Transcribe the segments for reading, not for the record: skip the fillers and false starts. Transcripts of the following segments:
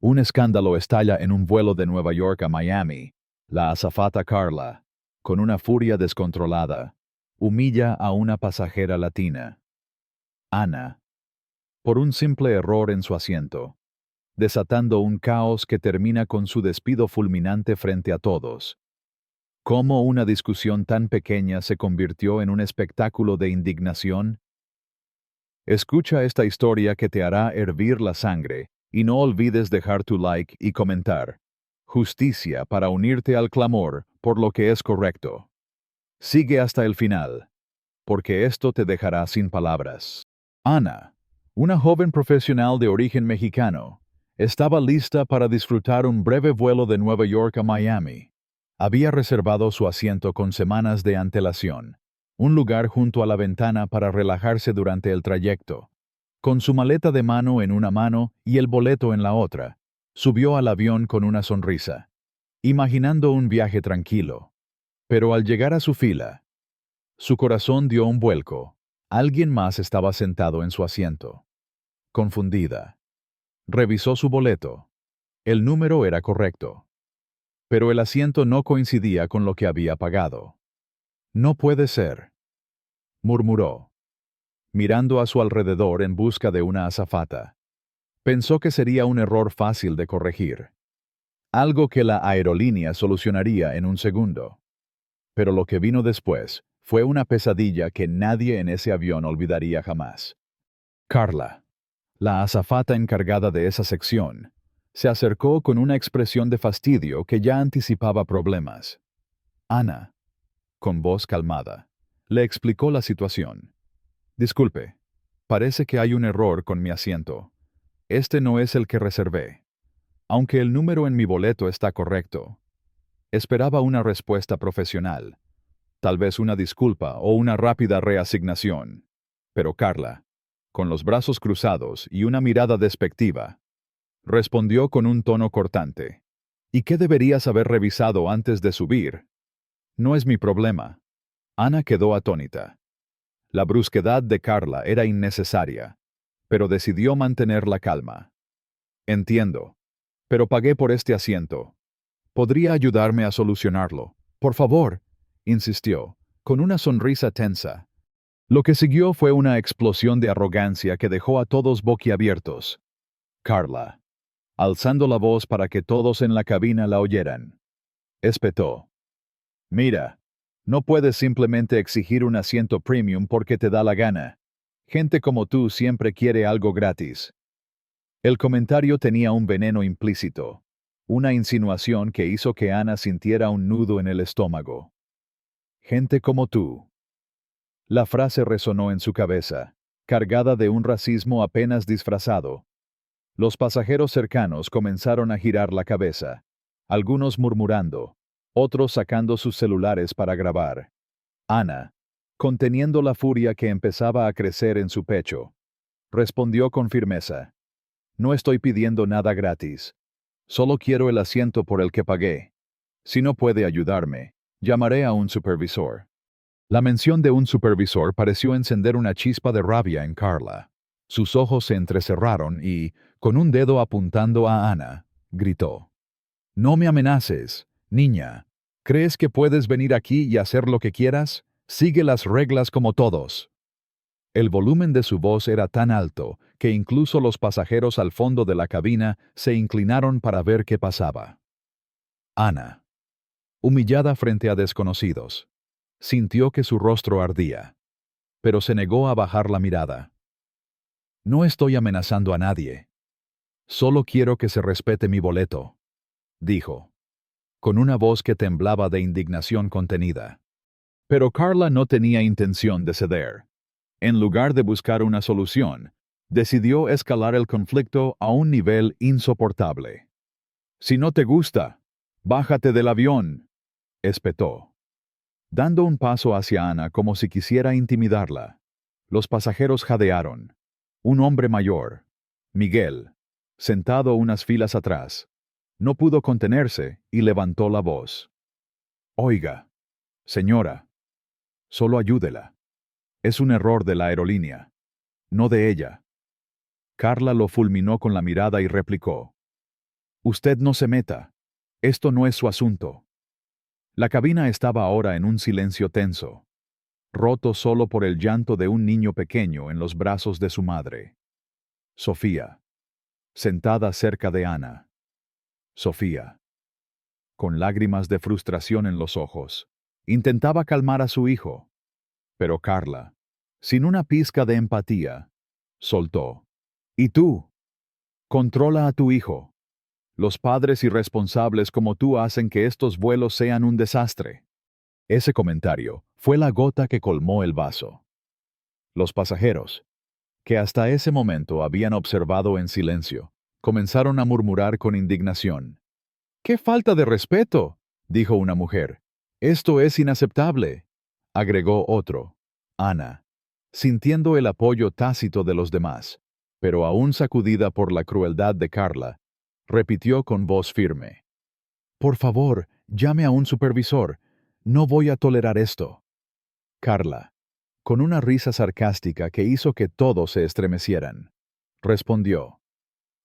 Un escándalo estalla en un vuelo de Nueva York a Miami. La azafata Carla, con una furia descontrolada, humilla a una pasajera latina, Ana, por un simple error en su asiento, desatando un caos que termina con su despido fulminante frente a todos. ¿Cómo una discusión tan pequeña se convirtió en un espectáculo de indignación? Escucha esta historia que te hará hervir la sangre, y no olvides dejar tu like y comentar. Justicia para unirte al clamor por lo que es correcto. Sigue hasta el final, porque esto te dejará sin palabras. Ana, una joven profesional de origen mexicano, estaba lista para disfrutar un breve vuelo de Nueva York a Miami. Había reservado su asiento con semanas de antelación, un lugar junto a la ventana para relajarse durante el trayecto. Con su maleta de mano en una mano y el boleto en la otra, subió al avión con una sonrisa, imaginando un viaje tranquilo. Pero al llegar a su fila, su corazón dio un vuelco. Alguien más estaba sentado en su asiento. Confundida, revisó su boleto. El número era correcto, pero el asiento no coincidía con lo que había pagado. No puede ser, murmuró, mirando a su alrededor en busca de una azafata. Pensó que sería un error fácil de corregir, algo que la aerolínea solucionaría en un segundo. Pero lo que vino después fue una pesadilla que nadie en ese avión olvidaría jamás. Carla, la azafata encargada de esa sección, se acercó con una expresión de fastidio que ya anticipaba problemas. Ana, con voz calmada, le explicó la situación. Disculpe, parece que hay un error con mi asiento. Este no es el que reservé. Aunque el número en mi boleto está correcto. Esperaba una respuesta profesional, tal vez una disculpa o una rápida reasignación. Pero Carla, con los brazos cruzados y una mirada despectiva, respondió con un tono cortante. ¿Y qué deberías haber revisado antes de subir? No es mi problema. Ana quedó atónita. La brusquedad de Carla era innecesaria, pero decidió mantener la calma. Entiendo, pero pagué por este asiento. ¿Podría ayudarme a solucionarlo? Por favor, insistió, con una sonrisa tensa. Lo que siguió fue una explosión de arrogancia que dejó a todos boquiabiertos. Carla, alzando la voz para que todos en la cabina la oyeran, espetó. Mira, no puedes simplemente exigir un asiento premium porque te da la gana. Gente como tú siempre quiere algo gratis. El comentario tenía un veneno implícito, una insinuación que hizo que Ana sintiera un nudo en el estómago. Gente como tú. La frase resonó en su cabeza, cargada de un racismo apenas disfrazado. Los pasajeros cercanos comenzaron a girar la cabeza, algunos murmurando, otros sacando sus celulares para grabar. Ana, conteniendo la furia que empezaba a crecer en su pecho, respondió con firmeza. No estoy pidiendo nada gratis. Solo quiero el asiento por el que pagué. Si no puede ayudarme, llamaré a un supervisor. La mención de un supervisor pareció encender una chispa de rabia en Carla. Sus ojos se entrecerraron y, con un dedo apuntando a Ana, gritó. No me amenaces, niña. ¿Crees que puedes venir aquí y hacer lo que quieras? Sigue las reglas como todos. El volumen de su voz era tan alto que incluso los pasajeros al fondo de la cabina se inclinaron para ver qué pasaba. Ana, humillada frente a desconocidos, sintió que su rostro ardía, pero se negó a bajar la mirada. No estoy amenazando a nadie. Solo quiero que se respete mi boleto, dijo, con una voz que temblaba de indignación contenida. Pero Carla no tenía intención de ceder. En lugar de buscar una solución, decidió escalar el conflicto a un nivel insoportable. Si no te gusta, bájate del avión, espetó, dando un paso hacia Ana como si quisiera intimidarla. Los pasajeros jadearon. Un hombre mayor, Miguel, sentado unas filas atrás, no pudo contenerse y levantó la voz. Oiga, señora, solo ayúdela. Es un error de la aerolínea, no de ella. Carla lo fulminó con la mirada y replicó. Usted no se meta. Esto no es su asunto. La cabina estaba ahora en un silencio tenso, roto solo por el llanto de un niño pequeño en los brazos de su madre. Sofía, sentada cerca de Ana. Sofía, con lágrimas de frustración en los ojos, intentaba calmar a su hijo, pero Carla, sin una pizca de empatía, soltó. ¿Y tú? Controla a tu hijo. Los padres irresponsables como tú hacen que estos vuelos sean un desastre. Ese comentario fue la gota que colmó el vaso. Los pasajeros, que hasta ese momento habían observado en silencio, comenzaron a murmurar con indignación. ¡Qué falta de respeto!, dijo una mujer. Esto es inaceptable, agregó otro, Ana, sintiendo el apoyo tácito de los demás, pero aún sacudida por la crueldad de Carla, repitió con voz firme. Por favor, llame a un supervisor. No voy a tolerar esto. Carla, con una risa sarcástica que hizo que todos se estremecieran, respondió.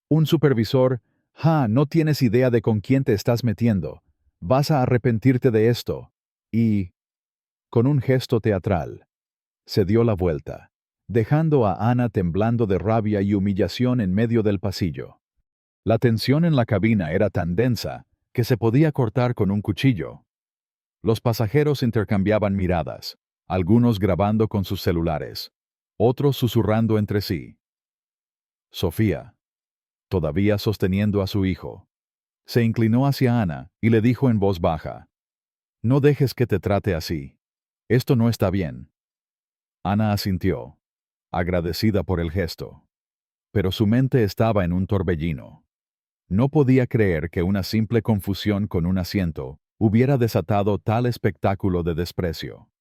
Un supervisor, no tienes idea de con quién te estás metiendo. Vas a arrepentirte de esto. Y, con un gesto teatral, se dio la vuelta, dejando a Ana temblando de rabia y humillación en medio del pasillo. La tensión en la cabina era tan densa que se podía cortar con un cuchillo. Los pasajeros intercambiaban miradas, algunos grabando con sus celulares, otros susurrando entre sí. Sofía, todavía sosteniendo a su hijo, se inclinó hacia Ana y le dijo en voz baja, «No dejes que te trate así. Esto no está bien». Ana asintió, agradecida por el gesto, pero su mente estaba en un torbellino. No podía creer que una simple confusión con un asiento hubiera desatado tal espectáculo de desprecio.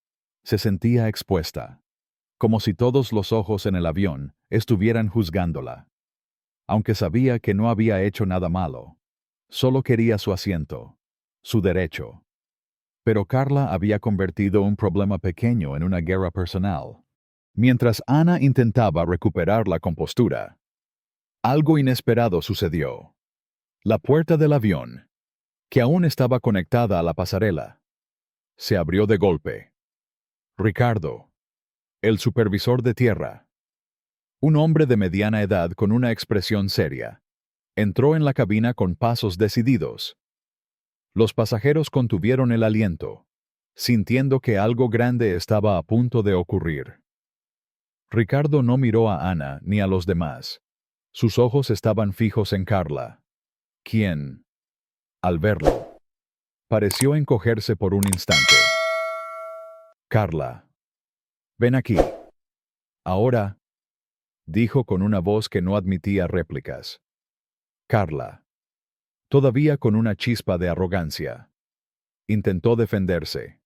Se sentía expuesta, como si todos los ojos en el avión estuvieran juzgándola. Aunque sabía que no había hecho nada malo, solo quería su asiento, su derecho. Pero Carla había convertido un problema pequeño en una guerra personal. Mientras Ana intentaba recuperar la compostura, algo inesperado sucedió. La puerta del avión, que aún estaba conectada a la pasarela, se abrió de golpe. Ricardo, el supervisor de tierra, un hombre de mediana edad con una expresión seria, entró en la cabina con pasos decididos. Los pasajeros contuvieron el aliento, sintiendo que algo grande estaba a punto de ocurrir. Ricardo no miró a Ana ni a los demás. Sus ojos estaban fijos en Carla, quien, al verlo, pareció encogerse por un instante. Carla, ven aquí. Ahora, dijo con una voz que no admitía réplicas. Carla, todavía con una chispa de arrogancia, intentó defenderse.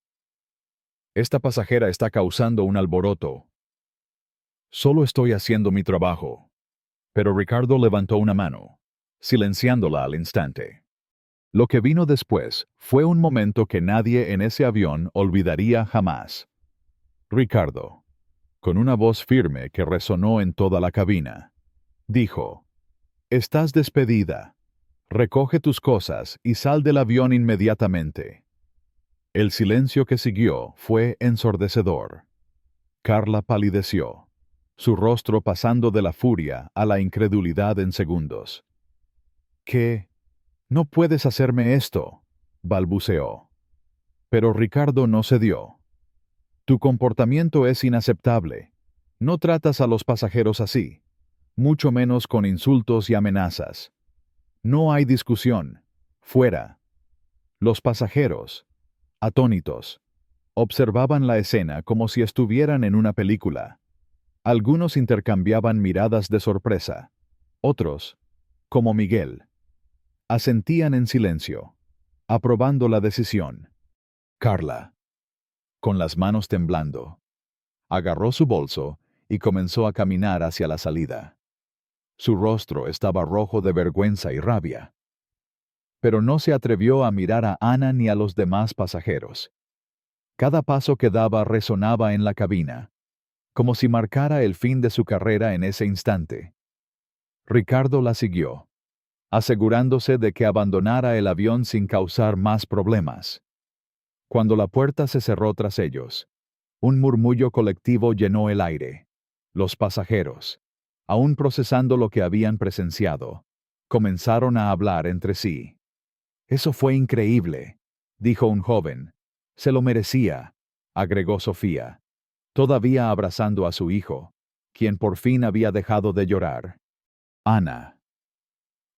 Esta pasajera está causando un alboroto. Solo estoy haciendo mi trabajo. Pero Ricardo levantó una mano, silenciándola al instante. Lo que vino después fue un momento que nadie en ese avión olvidaría jamás. Ricardo, con una voz firme que resonó en toda la cabina, dijo, «Estás despedida. Recoge tus cosas y sal del avión inmediatamente». El silencio que siguió fue ensordecedor. Carla palideció, su rostro pasando de la furia a la incredulidad en segundos. «¿Qué? No puedes hacerme esto», balbuceó. Pero Ricardo no cedió. «Tu comportamiento es inaceptable. No tratas a los pasajeros así, mucho menos con insultos y amenazas. No hay discusión. Fuera». Los pasajeros, atónitos, observaban la escena como si estuvieran en una película. Algunos intercambiaban miradas de sorpresa. Otros, como Miguel, asentían en silencio, aprobando la decisión. Carla, con las manos temblando, agarró su bolso y comenzó a caminar hacia la salida. Su rostro estaba rojo de vergüenza y rabia. Pero no se atrevió a mirar a Ana ni a los demás pasajeros. Cada paso que daba resonaba en la cabina, como si marcara el fin de su carrera en ese instante. Ricardo la siguió, asegurándose de que abandonara el avión sin causar más problemas. Cuando la puerta se cerró tras ellos, un murmullo colectivo llenó el aire. Los pasajeros, aún procesando lo que habían presenciado, comenzaron a hablar entre sí. «Eso fue increíble», dijo un joven. «Se lo merecía», agregó Sofía, todavía abrazando a su hijo, quien por fin había dejado de llorar. Ana,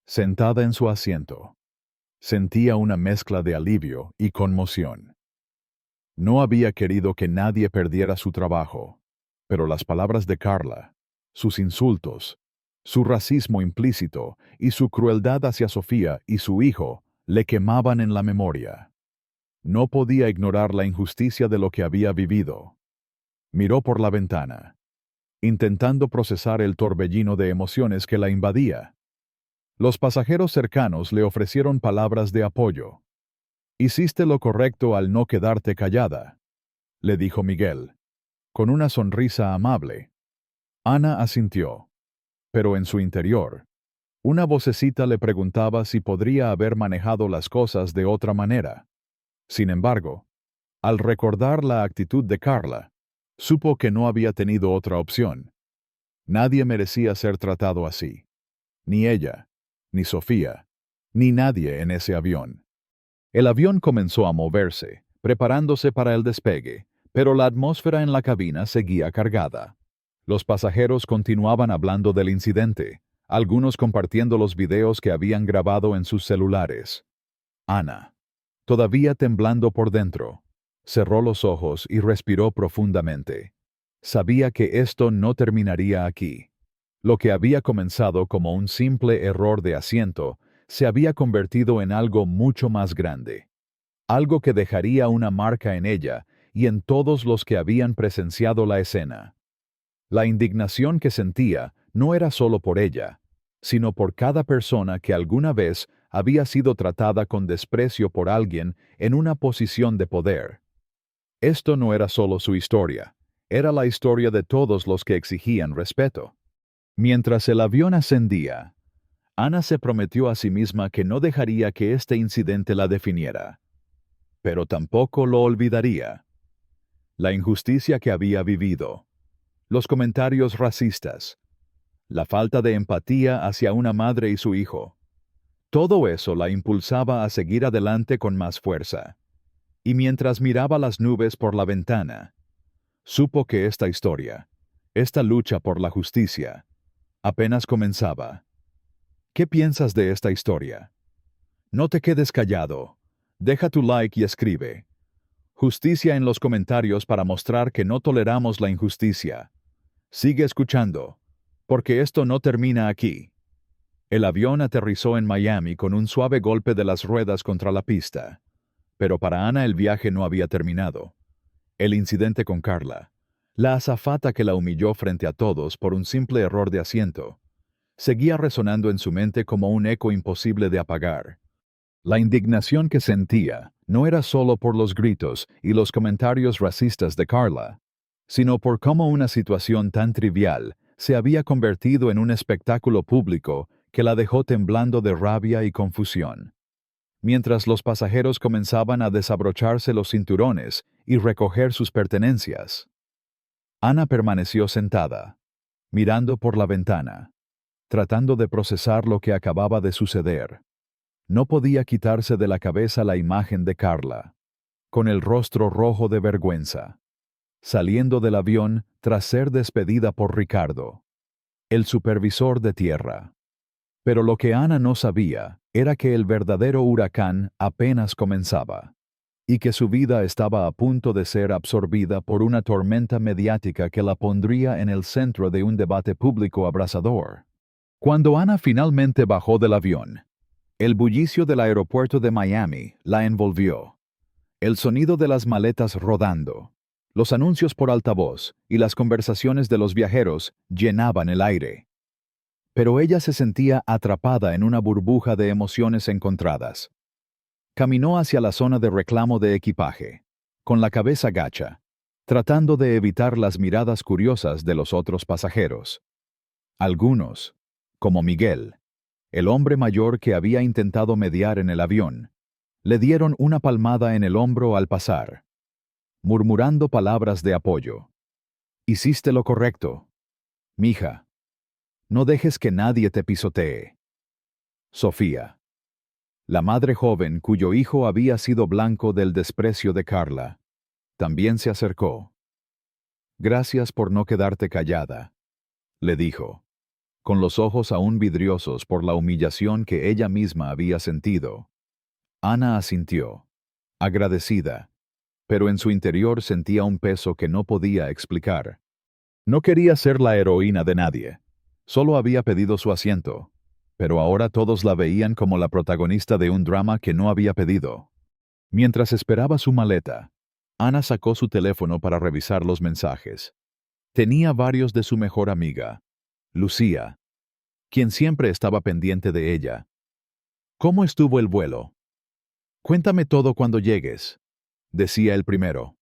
sentada en su asiento, sentía una mezcla de alivio y conmoción. No había querido que nadie perdiera su trabajo, pero las palabras de Carla, sus insultos, su racismo implícito y su crueldad hacia Sofía y su hijo le quemaban en la memoria. No podía ignorar la injusticia de lo que había vivido. Miró por la ventana, intentando procesar el torbellino de emociones que la invadía. Los pasajeros cercanos le ofrecieron palabras de apoyo. «Hiciste lo correcto al no quedarte callada», le dijo Miguel, con una sonrisa amable. Ana asintió, pero en su interior, una vocecita le preguntaba si podría haber manejado las cosas de otra manera. Sin embargo, al recordar la actitud de Carla, supo que no había tenido otra opción. Nadie merecía ser tratado así. Ni ella, ni Sofía, ni nadie en ese avión. El avión comenzó a moverse, preparándose para el despegue, pero la atmósfera en la cabina seguía cargada. Los pasajeros continuaban hablando del incidente, algunos compartiendo los videos que habían grabado en sus celulares. Ana, todavía temblando por dentro, cerró los ojos y respiró profundamente. Sabía que esto no terminaría aquí. Lo que había comenzado como un simple error de asiento se había convertido en algo mucho más grande. Algo que dejaría una marca en ella y en todos los que habían presenciado la escena. La indignación que sentía no era solo por ella, sino por cada persona que alguna vez había sido tratada con desprecio por alguien en una posición de poder. Esto no era solo su historia, era la historia de todos los que exigían respeto. Mientras el avión ascendía, Ana se prometió a sí misma que no dejaría que este incidente la definiera. Pero tampoco lo olvidaría. La injusticia que había vivido, los comentarios racistas, la falta de empatía hacia una madre y su hijo. Todo eso la impulsaba a seguir adelante con más fuerza. Y mientras miraba las nubes por la ventana, supo que esta historia, esta lucha por la justicia, apenas comenzaba. ¿Qué piensas de esta historia? No te quedes callado. Deja tu like y escribe. Justicia en los comentarios para mostrar que no toleramos la injusticia. Sigue escuchando, porque esto no termina aquí. El avión aterrizó en Miami con un suave golpe de las ruedas contra la pista. Pero para Ana el viaje no había terminado. El incidente con Carla, la azafata que la humilló frente a todos por un simple error de asiento, seguía resonando en su mente como un eco imposible de apagar. La indignación que sentía no era solo por los gritos y los comentarios racistas de Carla, sino por cómo una situación tan trivial se había convertido en un espectáculo público que la dejó temblando de rabia y confusión. Mientras los pasajeros comenzaban a desabrocharse los cinturones y recoger sus pertenencias, Ana permaneció sentada, mirando por la ventana, tratando de procesar lo que acababa de suceder. No podía quitarse de la cabeza la imagen de Carla, con el rostro rojo de vergüenza, saliendo del avión tras ser despedida por Ricardo, el supervisor de tierra. Pero lo que Ana no sabía era que el verdadero huracán apenas comenzaba, y que su vida estaba a punto de ser absorbida por una tormenta mediática que la pondría en el centro de un debate público abrasador. Cuando Ana finalmente bajó del avión, el bullicio del aeropuerto de Miami la envolvió. El sonido de las maletas rodando, los anuncios por altavoz y las conversaciones de los viajeros llenaban el aire. Pero ella se sentía atrapada en una burbuja de emociones encontradas. Caminó hacia la zona de reclamo de equipaje, con la cabeza gacha, tratando de evitar las miradas curiosas de los otros pasajeros. Algunos, como Miguel, el hombre mayor que había intentado mediar en el avión. Le dieron una palmada en el hombro al pasar, murmurando palabras de apoyo. Hiciste lo correcto. Mija. No dejes que nadie te pisotee. Sofía. La madre joven cuyo hijo había sido blanco del desprecio de Carla, también se acercó. Gracias por no quedarte callada, le dijo, con los ojos aún vidriosos por la humillación que ella misma había sentido. Ana asintió, agradecida, pero en su interior sentía un peso que no podía explicar. No quería ser la heroína de nadie, solo había pedido su asiento, pero ahora todos la veían como la protagonista de un drama que no había pedido. Mientras esperaba su maleta, Ana sacó su teléfono para revisar los mensajes. Tenía varios de su mejor amiga, Lucía, quien siempre estaba pendiente de ella. ¿Cómo estuvo el vuelo? Cuéntame todo cuando llegues, decía el primero.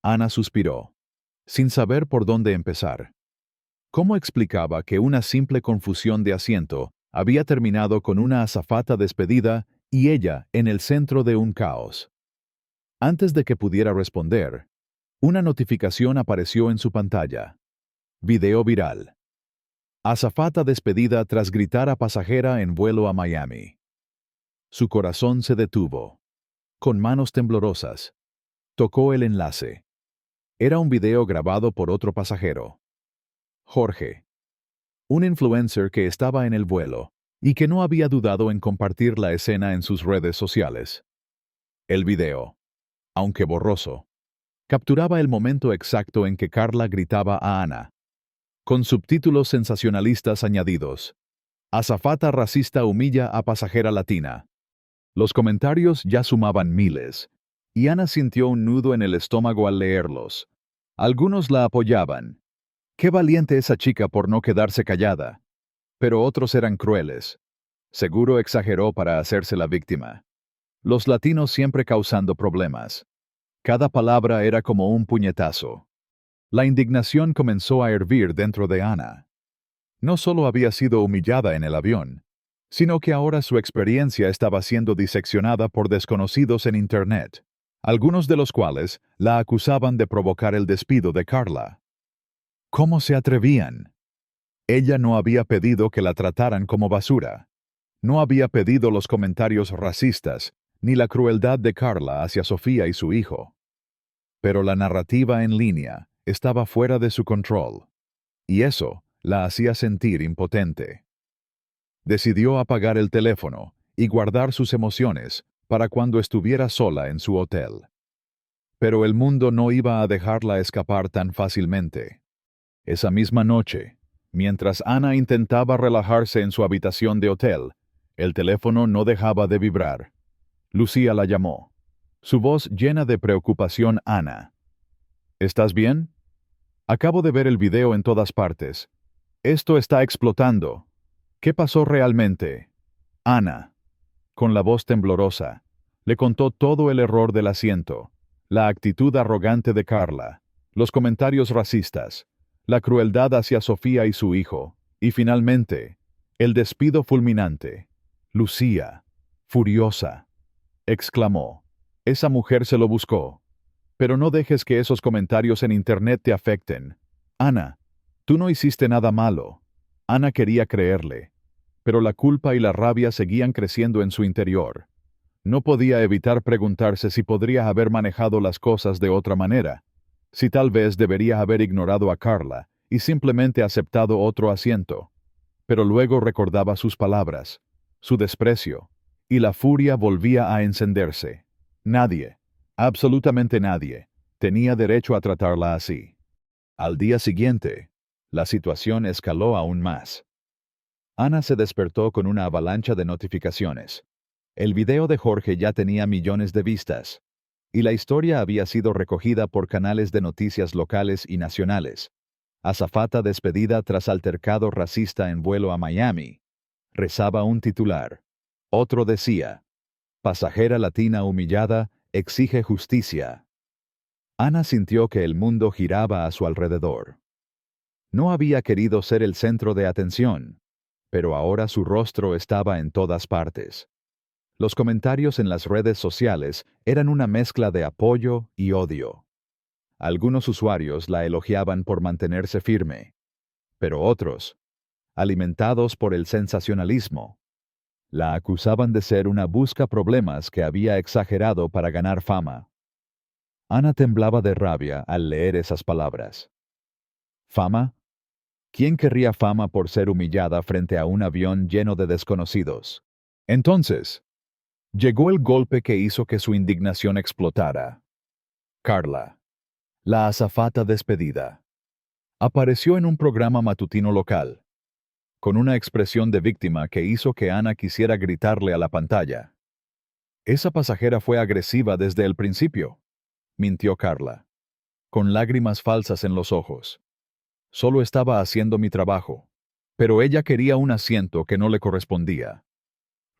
Ana suspiró, sin saber por dónde empezar. ¿Cómo explicaba que una simple confusión de asiento había terminado con una azafata despedida y ella en el centro de un caos? Antes de que pudiera responder, una notificación apareció en su pantalla. Video viral. Azafata despedida tras gritar a pasajera en vuelo a Miami. Su corazón se detuvo. Con manos temblorosas, tocó el enlace. Era un video grabado por otro pasajero. Jorge. Un influencer que estaba en el vuelo y que no había dudado en compartir la escena en sus redes sociales. El video, aunque borroso, capturaba el momento exacto en que Carla gritaba a Ana, con subtítulos sensacionalistas añadidos. Azafata racista humilla a pasajera latina. Los comentarios ya sumaban miles, y Ana sintió un nudo en el estómago al leerlos. Algunos la apoyaban. Qué valiente esa chica por no quedarse callada. Pero otros eran crueles. Seguro exageró para hacerse la víctima. Los latinos siempre causando problemas. Cada palabra era como un puñetazo. La indignación comenzó a hervir dentro de Ana. No solo había sido humillada en el avión, sino que ahora su experiencia estaba siendo diseccionada por desconocidos en Internet, algunos de los cuales la acusaban de provocar el despido de Carla. ¿Cómo se atrevían? Ella no había pedido que la trataran como basura. No había pedido los comentarios racistas, ni la crueldad de Carla hacia Sofía y su hijo. Pero la narrativa en línea estaba fuera de su control, y eso la hacía sentir impotente. Decidió apagar el teléfono y guardar sus emociones para cuando estuviera sola en su hotel. Pero el mundo no iba a dejarla escapar tan fácilmente. Esa misma noche, mientras Ana intentaba relajarse en su habitación de hotel, el teléfono no dejaba de vibrar. Lucía la llamó. Su voz llena de preocupación. Ana. ¿Estás bien? Acabo de ver el video en todas partes. Esto está explotando. ¿Qué pasó realmente? Ana, con la voz temblorosa, le contó todo el error del asiento, la actitud arrogante de Carla, los comentarios racistas, la crueldad hacia Sofía y su hijo, y finalmente, el despido fulminante. Lucía, furiosa, exclamó, esa mujer se lo buscó. Pero no dejes que esos comentarios en Internet te afecten. Ana, tú no hiciste nada malo. Ana quería creerle, pero la culpa y la rabia seguían creciendo en su interior. No podía evitar preguntarse si podría haber manejado las cosas de otra manera, si tal vez debería haber ignorado a Carla y simplemente aceptado otro asiento. Pero luego recordaba sus palabras, su desprecio, y la furia volvía a encenderse. Nadie, absolutamente nadie, tenía derecho a tratarla así. Al día siguiente, la situación escaló aún más. Ana se despertó con una avalancha de notificaciones. El video de Jorge ya tenía millones de vistas, y la historia había sido recogida por canales de noticias locales y nacionales. Azafata despedida tras altercado racista en vuelo a Miami. Rezaba un titular. Otro decía, pasajera latina humillada exige justicia. Ana sintió que el mundo giraba a su alrededor. No había querido ser el centro de atención, pero ahora su rostro estaba en todas partes. Los comentarios en las redes sociales eran una mezcla de apoyo y odio. Algunos usuarios la elogiaban por mantenerse firme, pero otros, alimentados por el sensacionalismo, la acusaban de ser una busca problemas que había exagerado para ganar fama. Ana temblaba de rabia al leer esas palabras. ¿Fama? ¿Quién querría fama por ser humillada frente a un avión lleno de desconocidos? Entonces, llegó el golpe que hizo que su indignación explotara. Carla, la azafata despedida, apareció en un programa matutino local, con una expresión de víctima que hizo que Ana quisiera gritarle a la pantalla. Esa pasajera fue agresiva desde el principio, mintió Carla, con lágrimas falsas en los ojos. Solo estaba haciendo mi trabajo, pero ella quería un asiento que no le correspondía.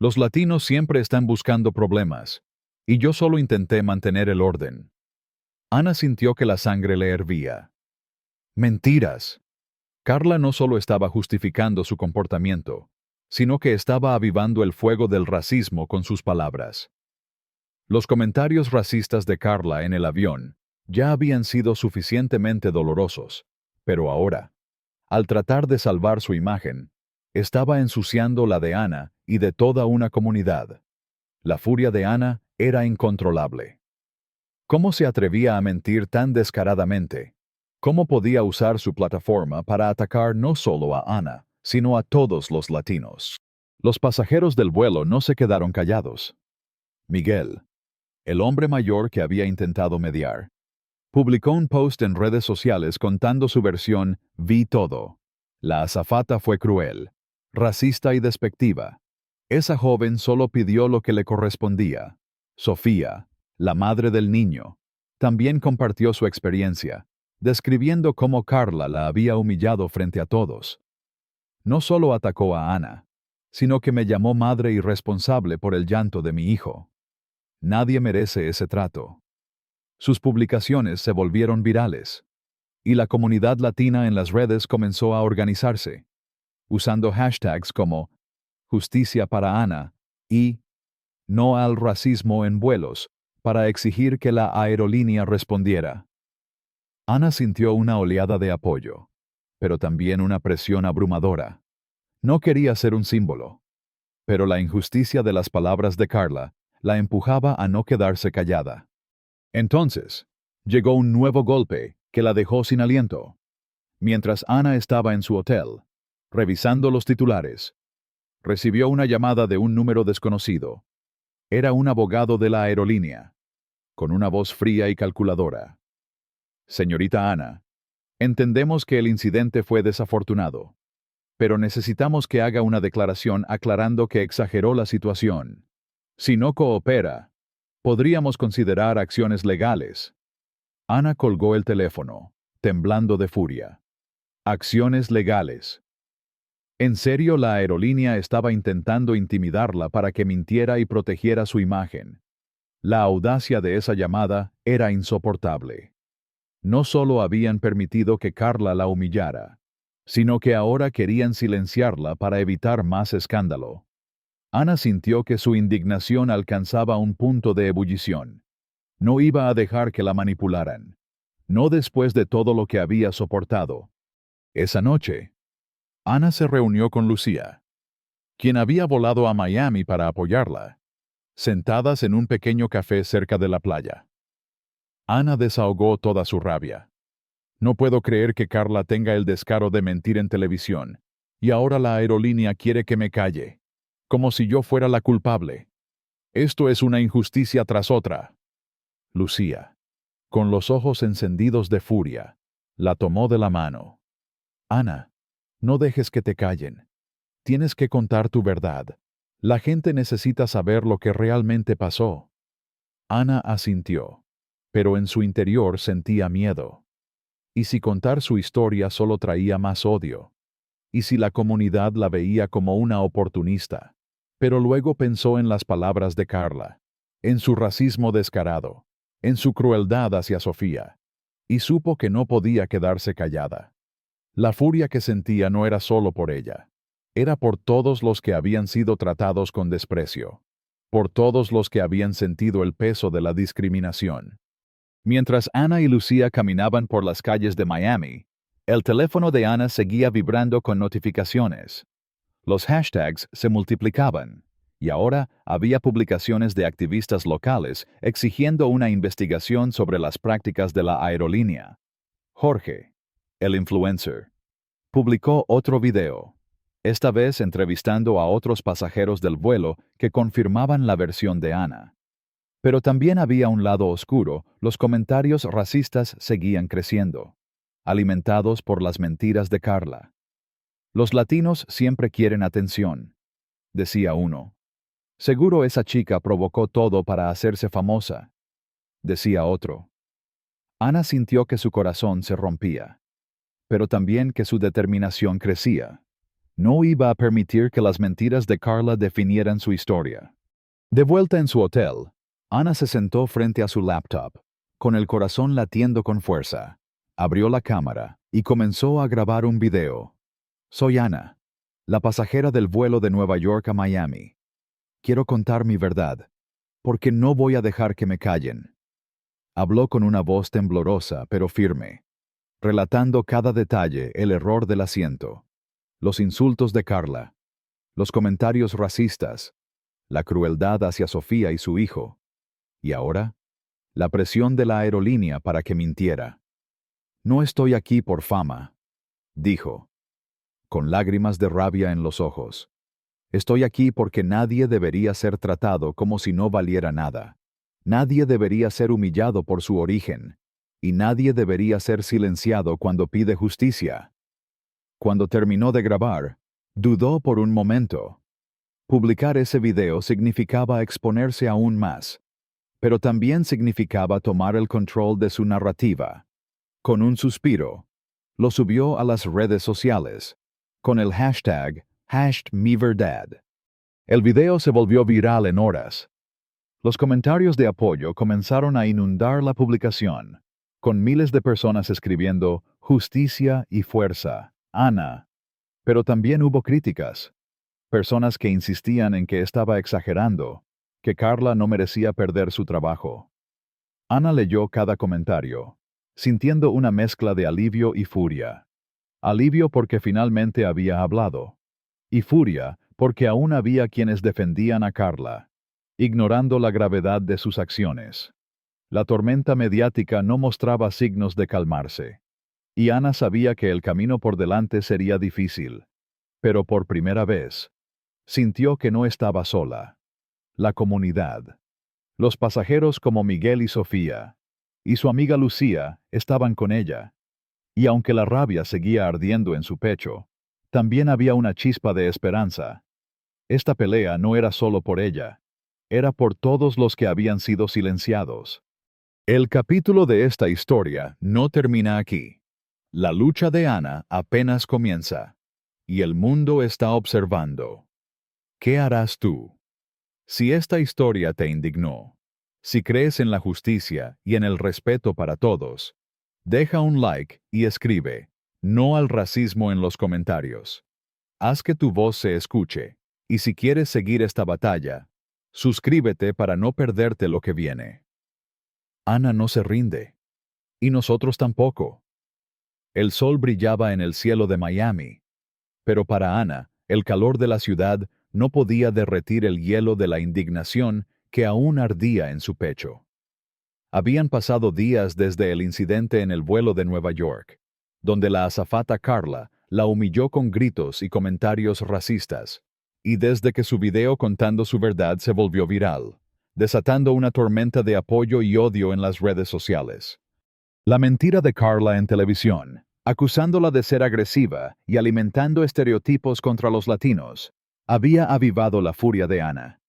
Los latinos siempre están buscando problemas, y yo solo intenté mantener el orden. Ana sintió que la sangre le hervía. Mentiras. Carla no solo estaba justificando su comportamiento, sino que estaba avivando el fuego del racismo con sus palabras. Los comentarios racistas de Carla en el avión ya habían sido suficientemente dolorosos, pero ahora, al tratar de salvar su imagen, estaba ensuciando la de Ana y de toda una comunidad. La furia de Ana era incontrolable. ¿Cómo se atrevía a mentir tan descaradamente? ¿Cómo podía usar su plataforma para atacar no solo a Ana, sino a todos los latinos? Los pasajeros del vuelo no se quedaron callados. Miguel, el hombre mayor que había intentado mediar, publicó un post en redes sociales contando su versión. Vi todo. La azafata fue cruel, racista y despectiva. Esa joven solo pidió lo que le correspondía. Sofía, la madre del niño, también compartió su experiencia, describiendo cómo Carla la había humillado frente a todos. No solo atacó a Ana, sino que me llamó madre irresponsable por el llanto de mi hijo. Nadie merece ese trato. Sus publicaciones se volvieron virales, y la comunidad latina en las redes comenzó a organizarse, usando hashtags como Justicia para Ana y No al racismo en vuelos, para exigir que la aerolínea respondiera. Ana sintió una oleada de apoyo, pero también una presión abrumadora. No quería ser un símbolo, pero la injusticia de las palabras de Carla la empujaba a no quedarse callada. Entonces, llegó un nuevo golpe que la dejó sin aliento. Mientras Ana estaba en su hotel, revisando los titulares, recibió una llamada de un número desconocido. Era un abogado de la aerolínea, con una voz fría y calculadora. Señorita Ana, entendemos que el incidente fue desafortunado, pero necesitamos que haga una declaración aclarando que exageró la situación. Si no coopera, podríamos considerar acciones legales. Ana colgó el teléfono, temblando de furia. Acciones legales. En serio, la aerolínea estaba intentando intimidarla para que mintiera y protegiera su imagen. La audacia de esa llamada era insoportable. No solo habían permitido que Carla la humillara, sino que ahora querían silenciarla para evitar más escándalo. Ana sintió que su indignación alcanzaba un punto de ebullición. No iba a dejar que la manipularan. No después de todo lo que había soportado. Esa noche, Ana se reunió con Lucía, quien había volado a Miami para apoyarla, sentadas en un pequeño café cerca de la playa. Ana desahogó toda su rabia. No puedo creer que Carla tenga el descaro de mentir en televisión, y ahora la aerolínea quiere que me calle, como si yo fuera la culpable. Esto es una injusticia tras otra. Lucía, con los ojos encendidos de furia, la tomó de la mano. Ana, no dejes que te callen. Tienes que contar tu verdad. La gente necesita saber lo que realmente pasó. Ana asintió, pero en su interior sentía miedo. ¿Y si contar su historia solo traía más odio? ¿Y si la comunidad la veía como una oportunista? Pero luego pensó en las palabras de Carla, en su racismo descarado, en su crueldad hacia Sofía, y supo que no podía quedarse callada. La furia que sentía no era solo por ella, Era por todos los que habían sido tratados con desprecio, por todos los que habían sentido el peso de la discriminación. Mientras Ana y Lucía caminaban por las calles de Miami, el teléfono de Ana seguía vibrando con notificaciones. Los hashtags se multiplicaban, y ahora había publicaciones de activistas locales exigiendo una investigación sobre las prácticas de la aerolínea. Jorge, el influencer, publicó otro video, esta vez entrevistando a otros pasajeros del vuelo que confirmaban la versión de Ana. Pero también había un lado oscuro, los comentarios racistas seguían creciendo, alimentados por las mentiras de Carla. Los latinos siempre quieren atención, decía uno. Seguro esa chica provocó todo para hacerse famosa, decía otro. Ana sintió que su corazón se rompía, pero también que su determinación crecía. No iba a permitir que las mentiras de Carla definieran su historia. De vuelta en su hotel, Ana se sentó frente a su laptop, con el corazón latiendo con fuerza. Abrió la cámara y comenzó a grabar un video. Soy Ana, la pasajera del vuelo de Nueva York a Miami. Quiero contar mi verdad, porque no voy a dejar que me callen. Habló con una voz temblorosa pero firme, relatando cada detalle, el error del asiento, los insultos de Carla, los comentarios racistas, la crueldad hacia Sofía y su hijo, y ahora, la presión de la aerolínea para que mintiera. No estoy aquí por fama, dijo, con lágrimas de rabia en los ojos. Estoy aquí porque nadie debería ser tratado como si no valiera nada. Nadie debería ser humillado por su origen, y nadie debería ser silenciado cuando pide justicia. Cuando terminó de grabar, dudó por un momento. Publicar ese video significaba exponerse aún más, pero también significaba tomar el control de su narrativa. Con un suspiro, lo subió a las redes sociales, con el hashtag #MeVerdad. El video se volvió viral en horas. Los comentarios de apoyo comenzaron a inundar la publicación, con miles de personas escribiendo justicia y fuerza, Ana. Pero también hubo críticas. Personas que insistían en que estaba exagerando, que Carla no merecía perder su trabajo. Ana leyó cada comentario, sintiendo una mezcla de alivio y furia. Alivio porque finalmente había hablado, y furia porque aún había quienes defendían a Carla, ignorando la gravedad de sus acciones. La tormenta mediática no mostraba signos de calmarse, y Ana sabía que el camino por delante sería difícil, pero por primera vez, sintió que no estaba sola. La comunidad, los pasajeros como Miguel y Sofía, y su amiga Lucía, estaban con ella. Y aunque la rabia seguía ardiendo en su pecho, también había una chispa de esperanza. Esta pelea no era solo por ella, era por todos los que habían sido silenciados. El capítulo de esta historia no termina aquí. La lucha de Ana apenas comienza, y el mundo está observando. ¿Qué harás tú? Si esta historia te indignó, si crees en la justicia y en el respeto para todos, deja un like y escribe, no al racismo en los comentarios. Haz que tu voz se escuche, y si quieres seguir esta batalla, suscríbete para no perderte lo que viene. Ana no se rinde. Y nosotros tampoco. El sol brillaba en el cielo de Miami, pero para Ana, el calor de la ciudad no podía derretir el hielo de la indignación que aún ardía en su pecho. Habían pasado días desde el incidente en el vuelo de Nueva York, donde la azafata Carla la humilló con gritos y comentarios racistas, y desde que su video contando su verdad se volvió viral, desatando una tormenta de apoyo y odio en las redes sociales. La mentira de Carla en televisión, acusándola de ser agresiva y alimentando estereotipos contra los latinos, había avivado la furia de Ana.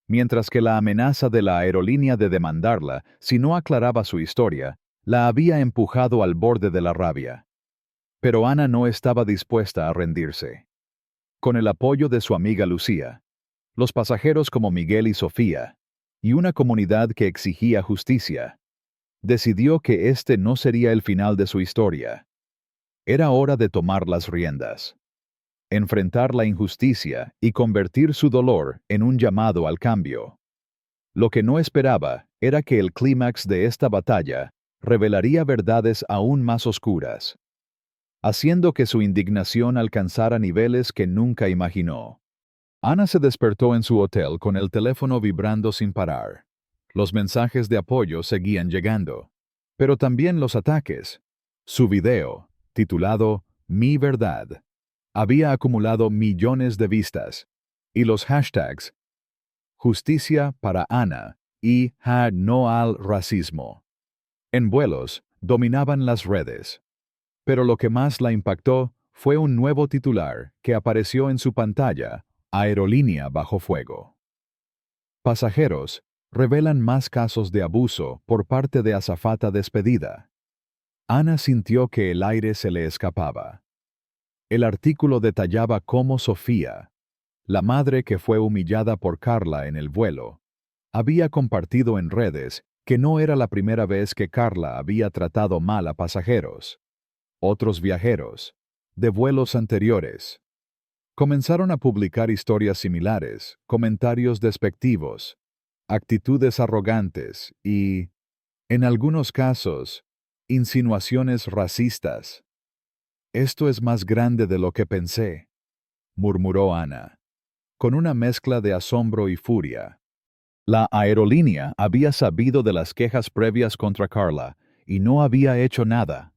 Mientras que la amenaza de la aerolínea de demandarla si no aclaraba su historia, la había empujado al borde de la rabia. Pero Ana no estaba dispuesta a rendirse. Con el apoyo de su amiga Lucía, los pasajeros como Miguel y Sofía, y una comunidad que exigía justicia, decidió que este no sería el final de su historia. Era hora de tomar las riendas. enfrentar la injusticia y convertir su dolor en un llamado al cambio. Lo que no esperaba era que el clímax de esta batalla revelaría verdades aún más oscuras, haciendo que su indignación alcanzara niveles que nunca imaginó. Ana se despertó en su hotel con el teléfono vibrando sin parar. Los mensajes de apoyo seguían llegando, pero también los ataques. Su video, titulado Mi Verdad, había acumulado millones de vistas, y los hashtags Justicia para Ana y No al racismo en vuelos dominaban las redes. Pero lo que más la impactó fue un nuevo titular que apareció en su pantalla: Aerolínea bajo fuego. Pasajeros revelan más casos de abuso por parte de azafata despedida. Ana sintió que el aire se le escapaba. El artículo detallaba cómo Sofía, la madre que fue humillada por Carla en el vuelo, había compartido en redes que no era la primera vez que Carla había tratado mal a pasajeros. Otros viajeros, de vuelos anteriores, comenzaron a publicar historias similares, comentarios despectivos, actitudes arrogantes y, en algunos casos, insinuaciones racistas. «Esto es más grande de lo que pensé», murmuró Ana, con una mezcla de asombro y furia. La aerolínea había sabido de las quejas previas contra Carla y no había hecho nada.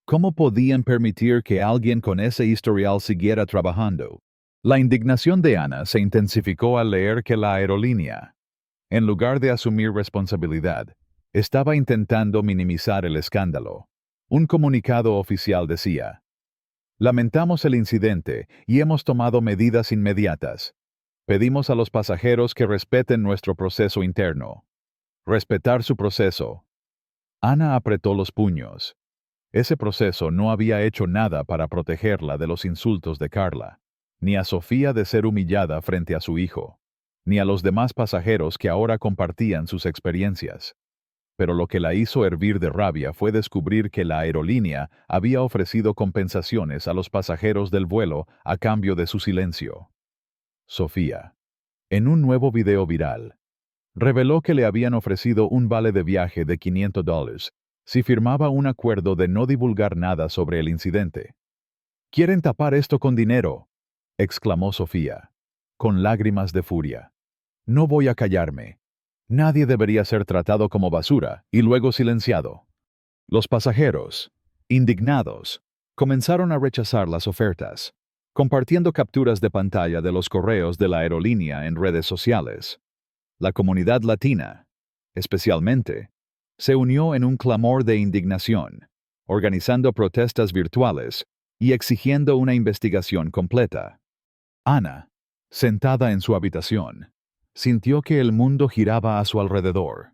¿Cómo podían permitir que alguien con ese historial siguiera trabajando? La indignación de Ana se intensificó al leer que la aerolínea, en lugar de asumir responsabilidad, estaba intentando minimizar el escándalo. Un comunicado oficial decía: «Lamentamos el incidente y hemos tomado medidas inmediatas. Pedimos a los pasajeros que respeten nuestro proceso interno». Respetar su proceso. Ana apretó los puños. Ese proceso no había hecho nada para protegerla de los insultos de Carla, ni a Sofía de ser humillada frente a su hijo, ni a los demás pasajeros que ahora compartían sus experiencias. Pero lo que la hizo hervir de rabia fue descubrir que la aerolínea había ofrecido compensaciones a los pasajeros del vuelo a cambio de su silencio. Sofía, en un nuevo video viral, reveló que le habían ofrecido un vale de viaje de $500 si firmaba un acuerdo de no divulgar nada sobre el incidente. «Quieren tapar esto con dinero», exclamó Sofía, con lágrimas de furia. «No voy a callarme. Nadie debería ser tratado como basura y luego silenciado». Los pasajeros, indignados, comenzaron a rechazar las ofertas, compartiendo capturas de pantalla de los correos de la aerolínea en redes sociales. La comunidad latina, especialmente, se unió en un clamor de indignación, organizando protestas virtuales y exigiendo una investigación completa. Ana, sentada en su habitación, sintió que el mundo giraba a su alrededor.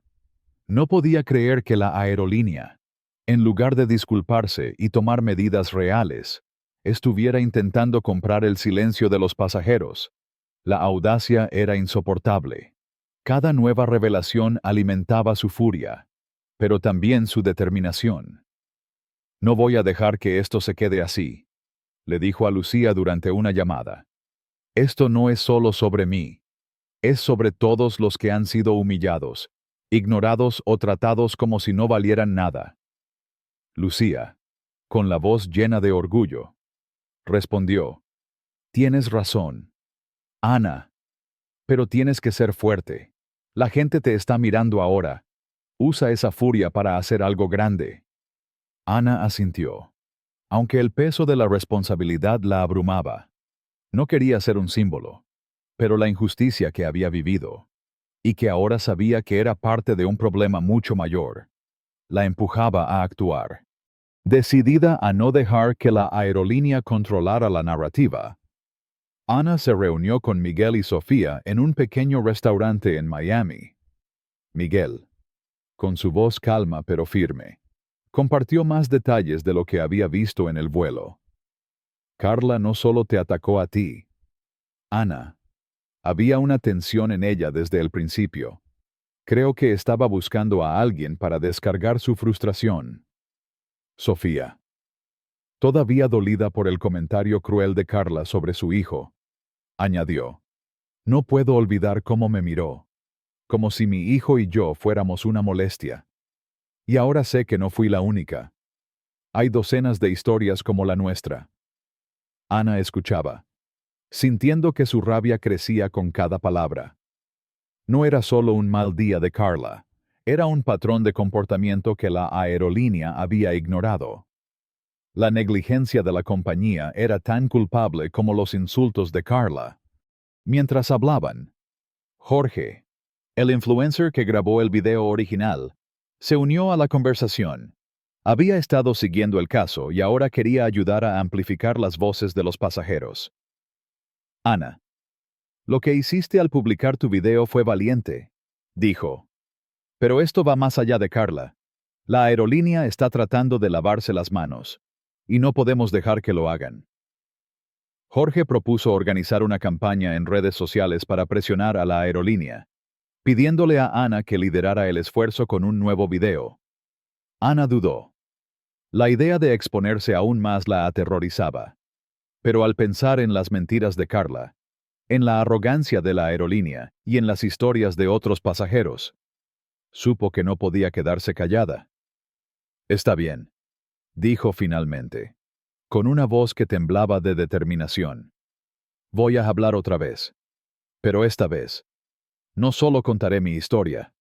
No podía creer que la aerolínea, en lugar de disculparse y tomar medidas reales, estuviera intentando comprar el silencio de los pasajeros. La audacia era insoportable. Cada nueva revelación alimentaba su furia, pero también su determinación. «No voy a dejar que esto se quede así», le dijo a Lucía durante una llamada. «Esto no es solo sobre mí, es sobre todos los que han sido humillados, ignorados o tratados como si no valieran nada». Lucía, con la voz llena de orgullo, respondió: «Tienes razón, Ana, pero tienes que ser fuerte. La gente te está mirando ahora. Usa esa furia para hacer algo grande». Ana asintió, aunque el peso de la responsabilidad la abrumaba. No quería ser un símbolo, pero la injusticia que había vivido, y que ahora sabía que era parte de un problema mucho mayor, la empujaba a actuar. Decidida a no dejar que la aerolínea controlara la narrativa, Ana se reunió con Miguel y Sofía en un pequeño restaurante en Miami. Miguel, con su voz calma pero firme, compartió más detalles de lo que había visto en el vuelo. «Carla no solo te atacó a ti, Ana. Había una tensión en ella desde el principio. Creo que estaba buscando a alguien para descargar su frustración». Sofía, Todavía dolida por el comentario cruel de Carla sobre su hijo, añadió, no puedo olvidar cómo me miró, como si mi hijo y yo fuéramos una molestia. Y ahora sé que no fui la única. Hay docenas de historias como la nuestra. Ana escuchaba, sintiendo que su rabia crecía con cada palabra. No era solo un mal día de Carla, era un patrón de comportamiento que la aerolínea había ignorado. La negligencia de la compañía era tan culpable como los insultos de Carla. Mientras hablaban, Jorge, el influencer que grabó el video original, se unió a la conversación. Había estado siguiendo el caso y ahora quería ayudar a amplificar las voces de los pasajeros. Ana, lo que hiciste al publicar tu video fue valiente, dijo. Pero esto va más allá de Carla. La aerolínea está tratando de lavarse las manos, y no podemos dejar que lo hagan. Jorge propuso organizar una campaña en redes sociales para presionar a la aerolínea, pidiéndole a Ana que liderara el esfuerzo con un nuevo video. Ana dudó. La idea de exponerse aún más la aterrorizaba. Pero al pensar en las mentiras de Carla, en la arrogancia de la aerolínea y en las historias de otros pasajeros, supo que no podía quedarse callada. Está bien, dijo finalmente, con una voz que temblaba de determinación. Voy a hablar otra vez. Pero esta vez, no solo contaré mi historia,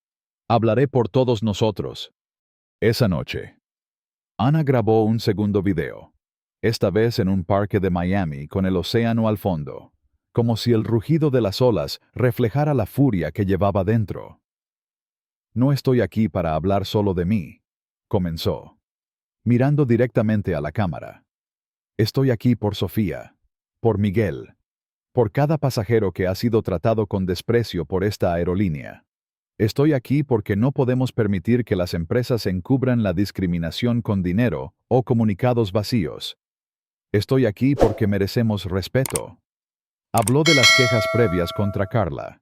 hablaré por todos nosotros. Esa noche, Ana grabó un segundo video, esta vez en un parque de Miami con el océano al fondo, como si el rugido de las olas reflejara la furia que llevaba dentro. No estoy aquí para hablar solo de mí, comenzó, mirando directamente a la cámara. Estoy aquí por Sofía, por Miguel, por cada pasajero que ha sido tratado con desprecio por esta aerolínea. Estoy aquí porque no podemos permitir que las empresas encubran la discriminación con dinero o comunicados vacíos. Estoy aquí porque merecemos respeto. Habló de las quejas previas contra Carla,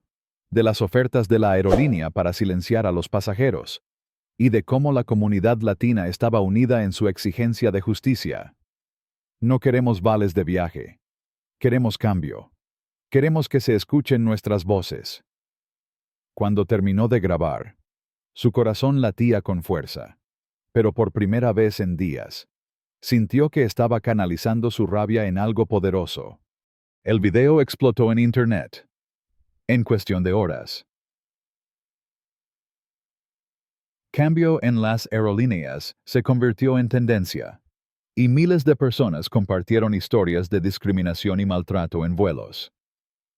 de las ofertas de la aerolínea para silenciar a los pasajeros, y de cómo la comunidad latina estaba unida en su exigencia de justicia. No queremos vales de viaje. Queremos cambio. Queremos que se escuchen nuestras voces. Cuando terminó de grabar, su corazón latía con fuerza, pero por primera vez en días, sintió que estaba canalizando su rabia en algo poderoso. El video explotó en Internet, en cuestión de horas. Cambio en las aerolíneas se convirtió en tendencia, y miles de personas compartieron historias de discriminación y maltrato en vuelos.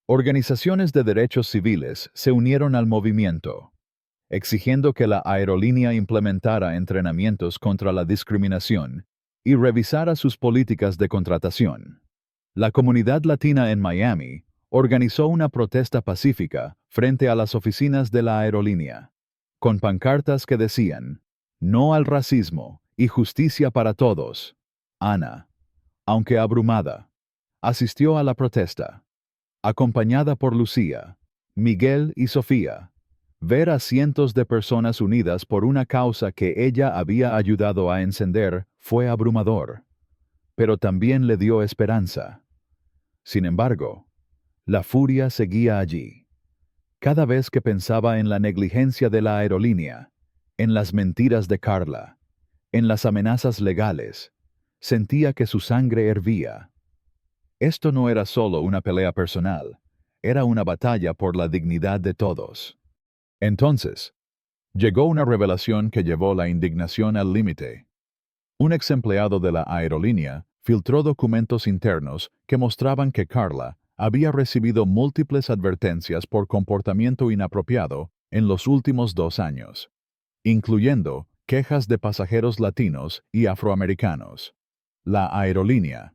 Organizaciones de derechos civiles se unieron al movimiento, exigiendo que la aerolínea implementara entrenamientos contra la discriminación y revisara sus políticas de contratación. La comunidad latina en Miami organizó una protesta pacífica frente a las oficinas de la aerolínea, con pancartas que decían, "No al racismo y justicia para todos". Ana, aunque abrumada, asistió a la protesta, acompañada por Lucía, Miguel y Sofía. Ver a cientos de personas unidas por una causa que ella había ayudado a encender fue abrumador, pero también le dio esperanza. Sin embargo, la furia seguía allí. Cada vez que pensaba en la negligencia de la aerolínea, en las mentiras de Carla, en las amenazas legales, sentía que su sangre hervía. Esto no era solo una pelea personal, era una batalla por la dignidad de todos. Entonces, llegó una revelación que llevó la indignación al límite. Un ex empleado de la aerolínea filtró documentos internos que mostraban que Carla había recibido múltiples advertencias por comportamiento inapropiado en los últimos 2 años, incluyendo quejas de pasajeros latinos y afroamericanos. La aerolínea,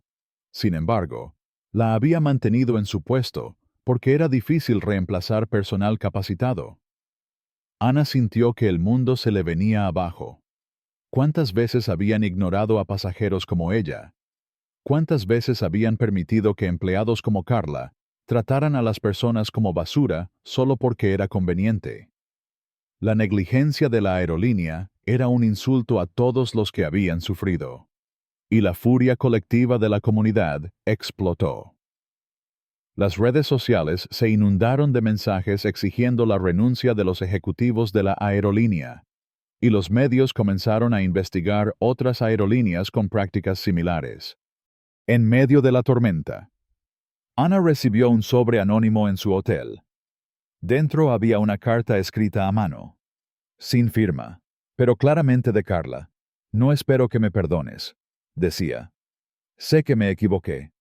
sin embargo, la había mantenido en su puesto porque era difícil reemplazar personal capacitado. Ana sintió que el mundo se le venía abajo. ¿Cuántas veces habían ignorado a pasajeros como ella? ¿Cuántas veces habían permitido que empleados como Carla trataran a las personas como basura solo porque era conveniente? La negligencia de la aerolínea era un insulto a todos los que habían sufrido. y la furia colectiva de la comunidad explotó. Las redes sociales se inundaron de mensajes exigiendo la renuncia de los ejecutivos de la aerolínea, y los medios comenzaron a investigar otras aerolíneas con prácticas similares. En medio de la tormenta, Ana recibió un sobre anónimo en su hotel. Dentro había una carta escrita a mano, sin firma, pero claramente de Carla. No espero que me perdones, decía. Sé que me equivoqué,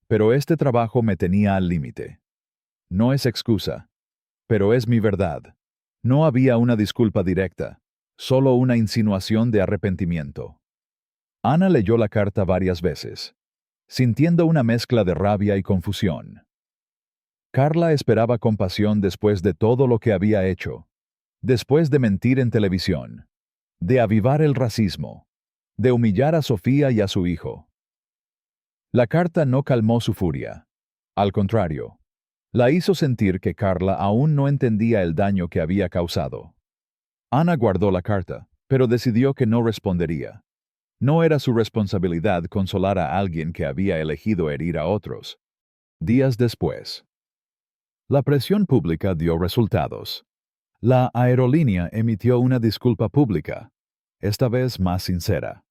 pero este trabajo me tenía al límite. No es excusa, pero es mi verdad. No había una disculpa directa, solo una insinuación de arrepentimiento. Ana leyó la carta varias veces, sintiendo una mezcla de rabia y confusión. Carla esperaba compasión después de todo lo que había hecho, después de mentir en televisión, de avivar el racismo, de humillar a Sofía y a su hijo. La carta no calmó su furia. Al contrario, la hizo sentir que Carla aún no entendía el daño que había causado. Ana guardó la carta, pero decidió que no respondería. No era su responsabilidad consolar a alguien que había elegido herir a otros. Días después, la presión pública dio resultados. La aerolínea emitió una disculpa pública, esta vez más sincera,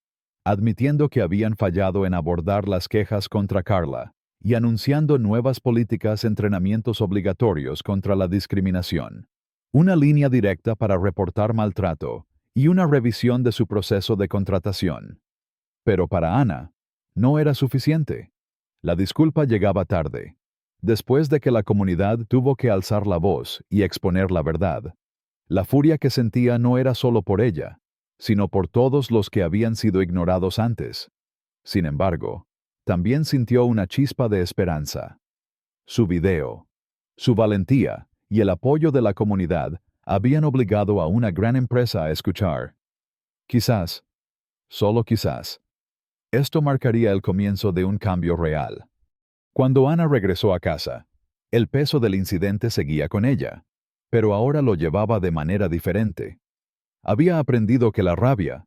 admitiendo que habían fallado en abordar las quejas contra Carla y anunciando nuevas políticas de entrenamientos obligatorios contra la discriminación, una línea directa para reportar maltrato y una revisión de su proceso de contratación. Pero para Ana, no era suficiente. La disculpa llegaba tarde, después de que la comunidad tuvo que alzar la voz y exponer la verdad. La furia que sentía no era solo por ella, sino por todos los que habían sido ignorados antes. Sin embargo, también sintió una chispa de esperanza. Su video, su valentía y el apoyo de la comunidad habían obligado a una gran empresa a escuchar. Quizás, solo quizás, esto marcaría el comienzo de un cambio real. Cuando Ana regresó a casa, el peso del incidente seguía con ella, pero ahora lo llevaba de manera diferente. Había aprendido que la rabia,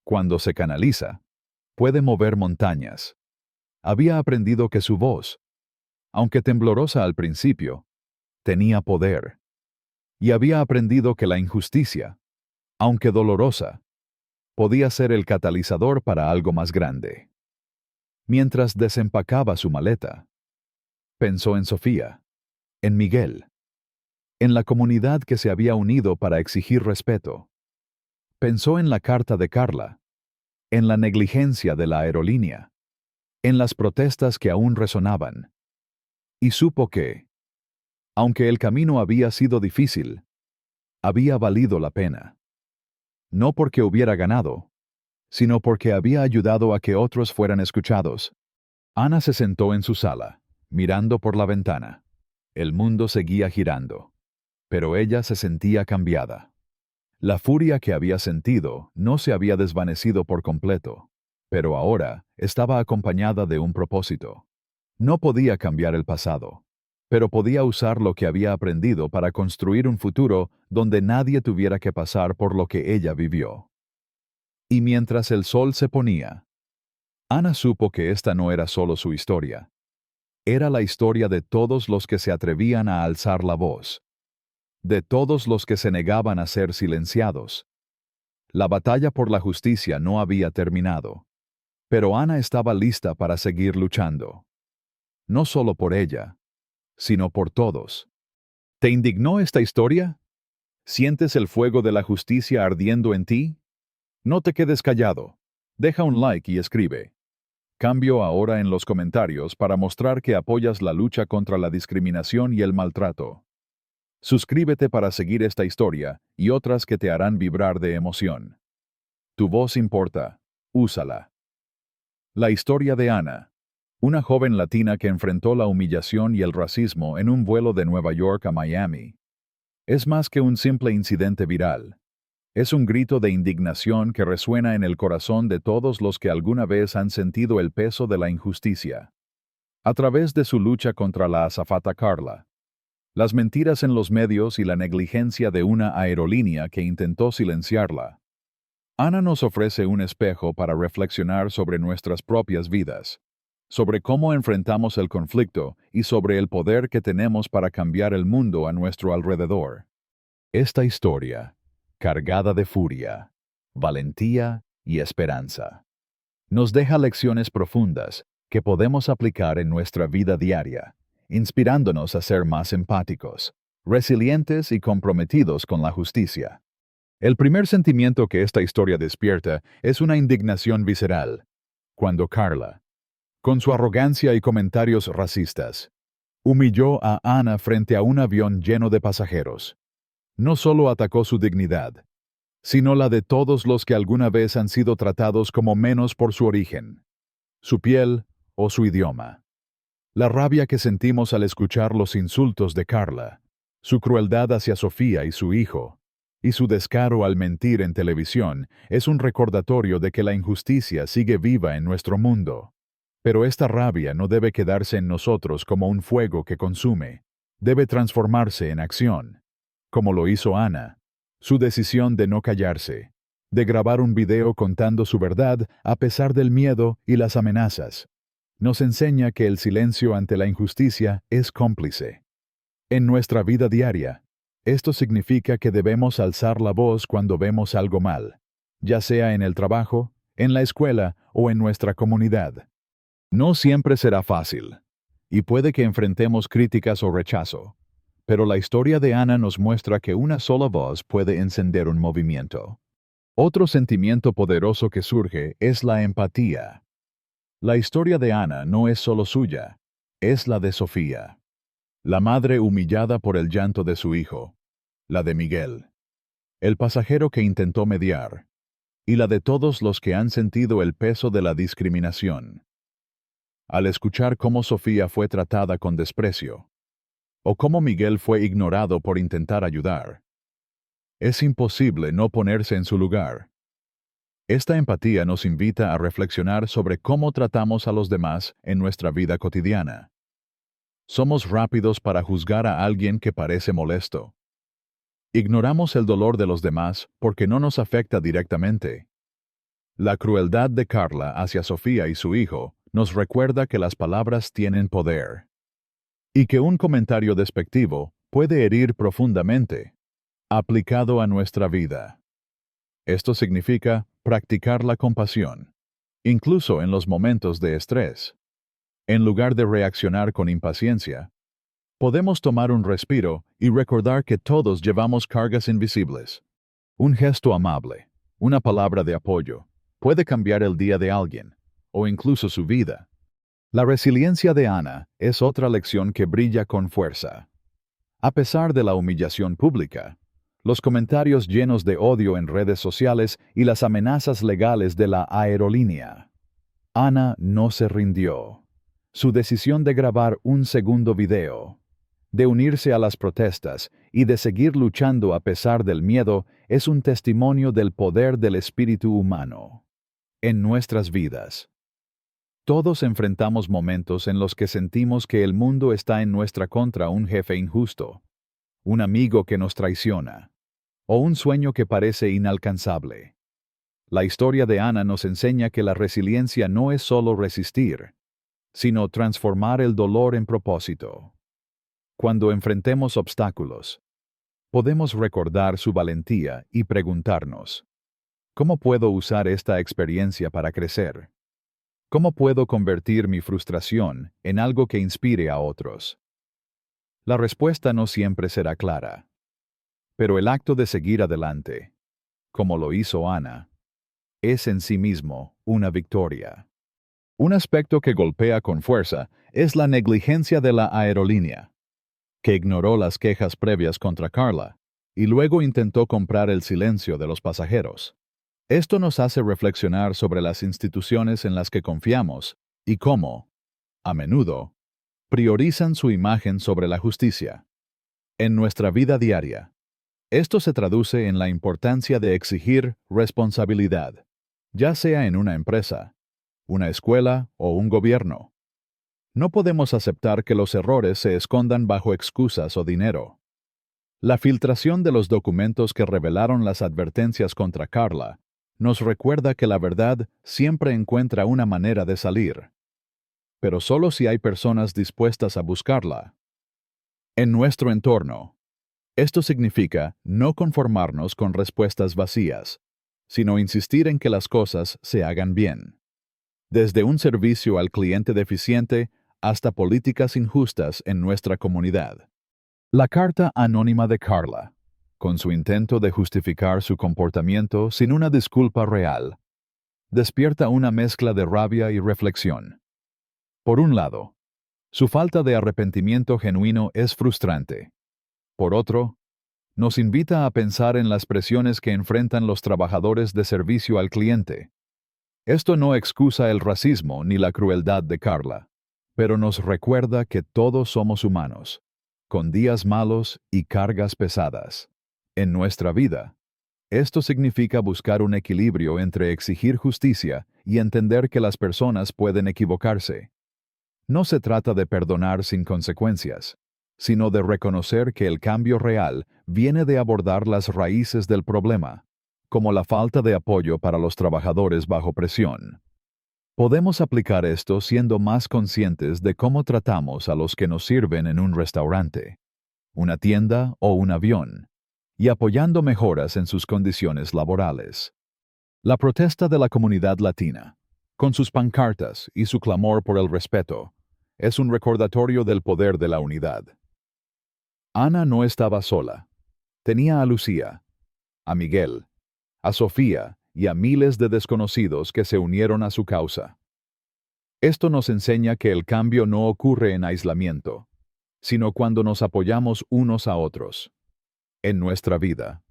cuando se canaliza, puede mover montañas. Había aprendido que su voz, aunque temblorosa al principio, tenía poder. Y había aprendido que la injusticia, aunque dolorosa, podía ser el catalizador para algo más grande. Mientras desempacaba su maleta, pensó en Sofía, en Miguel, en la comunidad que se había unido para exigir respeto. Pensó en la carta de Carla, en la negligencia de la aerolínea, en las protestas que aún resonaban. Y supo que, aunque el camino había sido difícil, había valido la pena. No porque hubiera ganado, sino porque había ayudado a que otros fueran escuchados. Ana se sentó en su sala, mirando por la ventana. El mundo seguía girando, pero ella se sentía cambiada. La furia que había sentido no se había desvanecido por completo, pero ahora estaba acompañada de un propósito. No podía cambiar el pasado, pero podía usar lo que había aprendido para construir un futuro donde nadie tuviera que pasar por lo que ella vivió. Y mientras el sol se ponía, Ana supo que esta no era solo su historia. Era la historia de todos los que se atrevían a alzar la voz, de todos los que se negaban a ser silenciados. La batalla por la justicia no había terminado, pero Ana estaba lista para seguir luchando. No solo por ella, sino por todos. ¿Te indignó esta historia? ¿Sientes el fuego de la justicia ardiendo en ti? No te quedes callado. Deja un like y escribe. Cambio ahora en los comentarios para mostrar que apoyas la lucha contra la discriminación y el maltrato. Suscríbete para seguir esta historia y otras que te harán vibrar de emoción. Tu voz importa. Úsala. La historia de Ana, una joven latina que enfrentó la humillación y el racismo en un vuelo de Nueva York a Miami. Es más que un simple incidente viral. Es un grito de indignación que resuena en el corazón de todos los que alguna vez han sentido el peso de la injusticia. A través de su lucha contra la azafata Carla, las mentiras en los medios y la negligencia de una aerolínea que intentó silenciarla, Ana nos ofrece un espejo para reflexionar sobre nuestras propias vidas, sobre cómo enfrentamos el conflicto y sobre el poder que tenemos para cambiar el mundo a nuestro alrededor. Esta historia, cargada de furia, valentía y esperanza, nos deja lecciones profundas que podemos aplicar en nuestra vida diaria, inspirándonos a ser más empáticos, resilientes y comprometidos con la justicia. El primer sentimiento que esta historia despierta es una indignación visceral, cuando Carla, con su arrogancia y comentarios racistas, humilló a Ana frente a un avión lleno de pasajeros. No solo atacó su dignidad, sino la de todos los que alguna vez han sido tratados como menos por su origen, su piel o su idioma. La rabia que sentimos al escuchar los insultos de Carla, su crueldad hacia Sofía y su hijo, y su descaro al mentir en televisión, es un recordatorio de que la injusticia sigue viva en nuestro mundo. Pero esta rabia no debe quedarse en nosotros como un fuego que consume, debe transformarse en acción, como lo hizo Ana. Su decisión de no callarse, de grabar un video contando su verdad a pesar del miedo y las amenazas, nos enseña que el silencio ante la injusticia es cómplice. En nuestra vida diaria, esto significa que debemos alzar la voz cuando vemos algo mal, ya sea en el trabajo, en la escuela o en nuestra comunidad. No siempre será fácil, y puede que enfrentemos críticas o rechazo, pero la historia de Ana nos muestra que una sola voz puede encender un movimiento. Otro sentimiento poderoso que surge es la empatía. La historia de Ana no es solo suya, es la de Sofía, la madre humillada por el llanto de su hijo, la de Miguel, el pasajero que intentó mediar, y la de todos los que han sentido el peso de la discriminación. Al escuchar cómo Sofía fue tratada con desprecio, o cómo Miguel fue ignorado por intentar ayudar, es imposible no ponerse en su lugar. Esta empatía nos invita a reflexionar sobre cómo tratamos a los demás en nuestra vida cotidiana. Somos rápidos para juzgar a alguien que parece molesto. Ignoramos el dolor de los demás porque no nos afecta directamente. La crueldad de Carla hacia Sofía y su hijo nos recuerda que las palabras tienen poder, y que un comentario despectivo puede herir profundamente, aplicado a nuestra vida. Esto significa practicar la compasión, incluso en los momentos de estrés. En lugar de reaccionar con impaciencia, podemos tomar un respiro y recordar que todos llevamos cargas invisibles. Un gesto amable, una palabra de apoyo, puede cambiar el día de alguien, o incluso su vida. La resiliencia de Ana es otra lección que brilla con fuerza. A pesar de la humillación pública, los comentarios llenos de odio en redes sociales y las amenazas legales de la aerolínea, Ana no se rindió. Su decisión de grabar un segundo video, de unirse a las protestas y de seguir luchando a pesar del miedo es un testimonio del poder del espíritu humano. En nuestras vidas, todos enfrentamos momentos en los que sentimos que el mundo está en nuestra contra: un jefe injusto, un amigo que nos traiciona, o un sueño que parece inalcanzable. La historia de Ana nos enseña que la resiliencia no es solo resistir, sino transformar el dolor en propósito. Cuando enfrentemos obstáculos, podemos recordar su valentía y preguntarnos: ¿cómo puedo usar esta experiencia para crecer? ¿Cómo puedo convertir mi frustración en algo que inspire a otros? La respuesta no siempre será clara, pero el acto de seguir adelante, como lo hizo Ana, es en sí mismo una victoria. Un aspecto que golpea con fuerza es la negligencia de la aerolínea, que ignoró las quejas previas contra Carla y luego intentó comprar el silencio de los pasajeros. Esto nos hace reflexionar sobre las instituciones en las que confiamos y cómo, a menudo, priorizan su imagen sobre la justicia. En nuestra vida diaria, esto se traduce en la importancia de exigir responsabilidad, ya sea en una empresa, una escuela o un gobierno. No podemos aceptar que los errores se escondan bajo excusas o dinero. La filtración de los documentos que revelaron las advertencias contra Carla nos recuerda que la verdad siempre encuentra una manera de salir, pero solo si hay personas dispuestas a buscarla. En nuestro entorno, esto significa no conformarnos con respuestas vacías, sino insistir en que las cosas se hagan bien. Desde un servicio al cliente deficiente hasta políticas injustas en nuestra comunidad. La carta anónima de Carla, con su intento de justificar su comportamiento sin una disculpa real, despierta una mezcla de rabia y reflexión. Por un lado, su falta de arrepentimiento genuino es frustrante. Por otro, nos invita a pensar en las presiones que enfrentan los trabajadores de servicio al cliente. Esto no excusa el racismo ni la crueldad de Carla, pero nos recuerda que todos somos humanos, con días malos y cargas pesadas. En nuestra vida, esto significa buscar un equilibrio entre exigir justicia y entender que las personas pueden equivocarse. No se trata de perdonar sin consecuencias, sino de reconocer que el cambio real viene de abordar las raíces del problema, como la falta de apoyo para los trabajadores bajo presión. Podemos aplicar esto siendo más conscientes de cómo tratamos a los que nos sirven en un restaurante, una tienda o un avión, y apoyando mejoras en sus condiciones laborales. La protesta de la comunidad latina, con sus pancartas y su clamor por el respeto, es un recordatorio del poder de la unidad. Ana no estaba sola. Tenía a Lucía, a Miguel, a Sofía y a miles de desconocidos que se unieron a su causa. Esto nos enseña que el cambio no ocurre en aislamiento, sino cuando nos apoyamos unos a otros. En nuestra vida,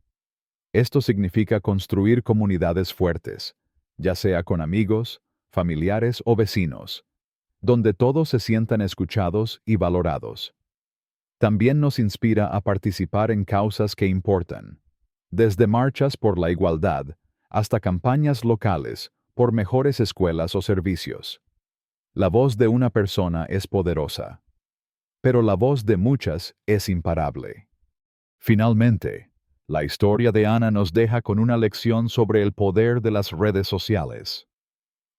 esto significa construir comunidades fuertes, ya sea con amigos, familiares o vecinos, donde todos se sientan escuchados y valorados. También nos inspira a participar en causas que importan, desde marchas por la igualdad hasta campañas locales por mejores escuelas o servicios. La voz de una persona es poderosa, pero la voz de muchas es imparable. Finalmente, la historia de Ana nos deja con una lección sobre el poder de las redes sociales.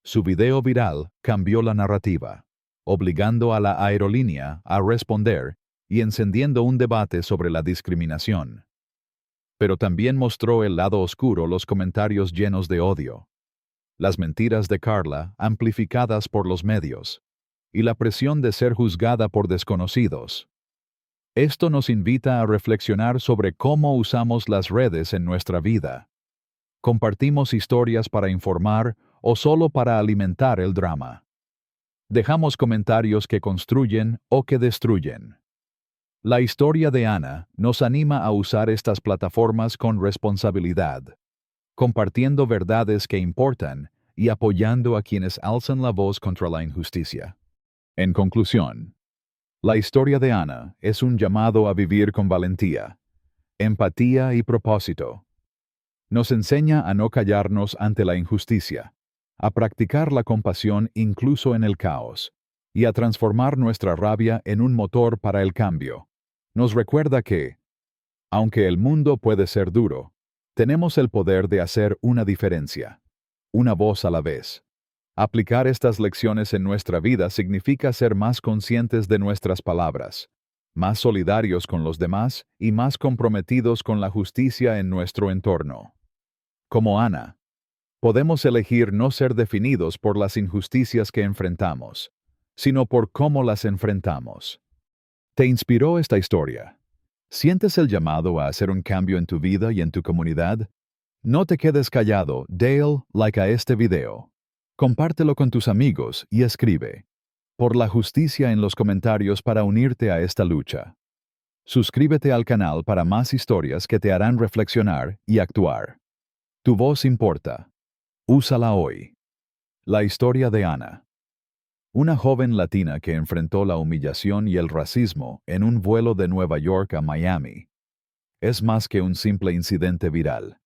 Su video viral cambió la narrativa, obligando a la aerolínea a responder y encendiendo un debate sobre la discriminación. Pero también mostró el lado oscuro, los comentarios llenos de odio, las mentiras de Carla amplificadas por los medios, y la presión de ser juzgada por desconocidos. Esto nos invita a reflexionar sobre cómo usamos las redes en nuestra vida. ¿Compartimos historias para informar o solo para alimentar el drama? ¿Dejamos comentarios que construyen o que destruyen? La historia de Ana nos anima a usar estas plataformas con responsabilidad, compartiendo verdades que importan y apoyando a quienes alzan la voz contra la injusticia. En conclusión, la historia de Ana es un llamado a vivir con valentía, empatía y propósito. Nos enseña a no callarnos ante la injusticia, a practicar la compasión incluso en el caos, y a transformar nuestra rabia en un motor para el cambio. Nos recuerda que, aunque el mundo puede ser duro, tenemos el poder de hacer una diferencia, una voz a la vez. Aplicar estas lecciones en nuestra vida significa ser más conscientes de nuestras palabras, más solidarios con los demás y más comprometidos con la justicia en nuestro entorno. Como Ana, podemos elegir no ser definidos por las injusticias que enfrentamos, sino por cómo las enfrentamos. ¿Te inspiró esta historia? ¿Sientes el llamado a hacer un cambio en tu vida y en tu comunidad? No te quedes callado, dale like a este video. Compártelo con tus amigos y escribe por la justicia en los comentarios para unirte a esta lucha. Suscríbete al canal para más historias que te harán reflexionar y actuar. Tu voz importa. Úsala hoy. La historia de Ana. Una joven latina que enfrentó la humillación y el racismo en un vuelo de Nueva York a Miami. Es más que un simple incidente viral.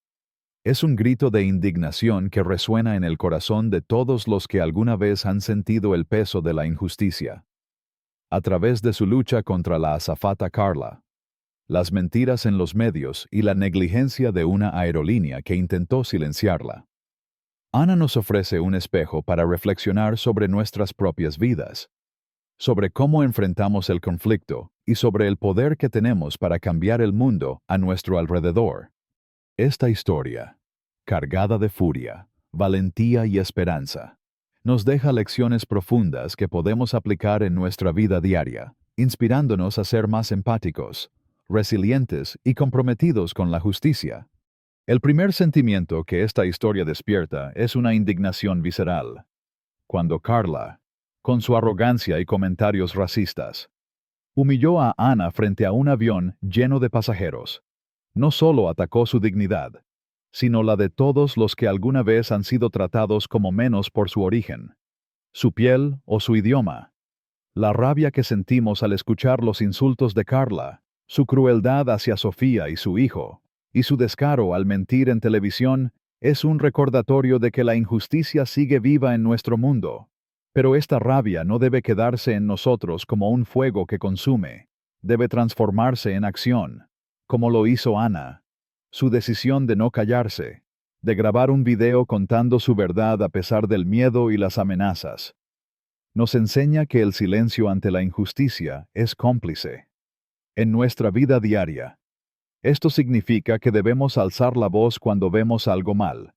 Es un grito de indignación que resuena en el corazón de todos los que alguna vez han sentido el peso de la injusticia. A través de su lucha contra la azafata Carla, las mentiras en los medios y la negligencia de una aerolínea que intentó silenciarla, Ana nos ofrece un espejo para reflexionar sobre nuestras propias vidas, sobre cómo enfrentamos el conflicto y sobre el poder que tenemos para cambiar el mundo a nuestro alrededor. Esta historia, cargada de furia, valentía y esperanza, nos deja lecciones profundas que podemos aplicar en nuestra vida diaria, inspirándonos a ser más empáticos, resilientes y comprometidos con la justicia. El primer sentimiento que esta historia despierta es una indignación visceral. Cuando Carla, con su arrogancia y comentarios racistas, humilló a Ana frente a un avión lleno de pasajeros, no solo atacó su dignidad, sino la de todos los que alguna vez han sido tratados como menos por su origen, su piel o su idioma. La rabia que sentimos al escuchar los insultos de Carla, su crueldad hacia Sofía y su hijo, y su descaro al mentir en televisión, es un recordatorio de que la injusticia sigue viva en nuestro mundo. Pero esta rabia no debe quedarse en nosotros como un fuego que consume, debe transformarse en acción, como lo hizo Ana. Su decisión de no callarse, de grabar un video contando su verdad a pesar del miedo y las amenazas, nos enseña que el silencio ante la injusticia es cómplice. En nuestra vida diaria, esto significa que debemos alzar la voz cuando vemos algo mal,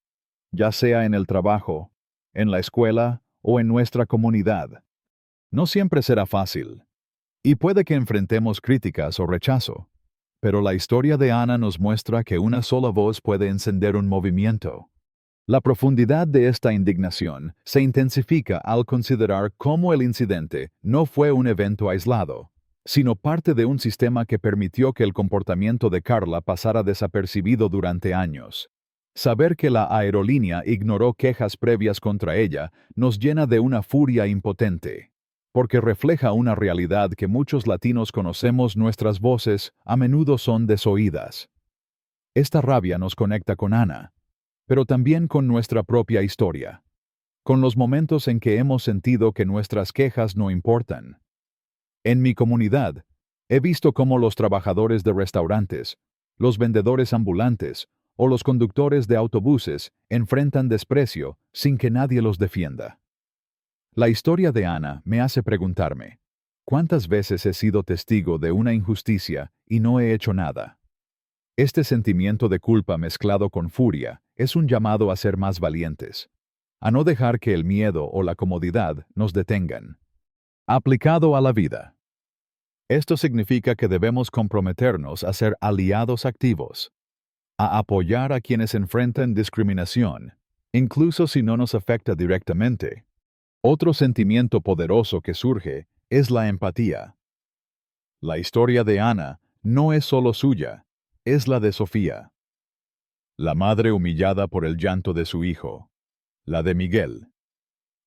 ya sea en el trabajo, en la escuela o en nuestra comunidad. No siempre será fácil, y puede que enfrentemos críticas o rechazo, pero la historia de Ana nos muestra que una sola voz puede encender un movimiento. La profundidad de esta indignación se intensifica al considerar cómo el incidente no fue un evento aislado, sino parte de un sistema que permitió que el comportamiento de Carla pasara desapercibido durante años. Saber que la aerolínea ignoró quejas previas contra ella nos llena de una furia impotente, porque refleja una realidad que muchos latinos conocemos: nuestras voces a menudo son desoídas. Esta rabia nos conecta con Ana, pero también con nuestra propia historia, con los momentos en que hemos sentido que nuestras quejas no importan. En mi comunidad, he visto cómo los trabajadores de restaurantes, los vendedores ambulantes o los conductores de autobuses enfrentan desprecio sin que nadie los defienda. La historia de Ana me hace preguntarme, ¿cuántas veces he sido testigo de una injusticia y no he hecho nada? Este sentimiento de culpa mezclado con furia es un llamado a ser más valientes, a no dejar que el miedo o la comodidad nos detengan. Aplicado a la vida. Esto significa que debemos comprometernos a ser aliados activos, a apoyar a quienes enfrentan discriminación, incluso si no nos afecta directamente. Otro sentimiento poderoso que surge es la empatía. La historia de Ana no es solo suya, es la de Sofía, la madre humillada por el llanto de su hijo, la de Miguel,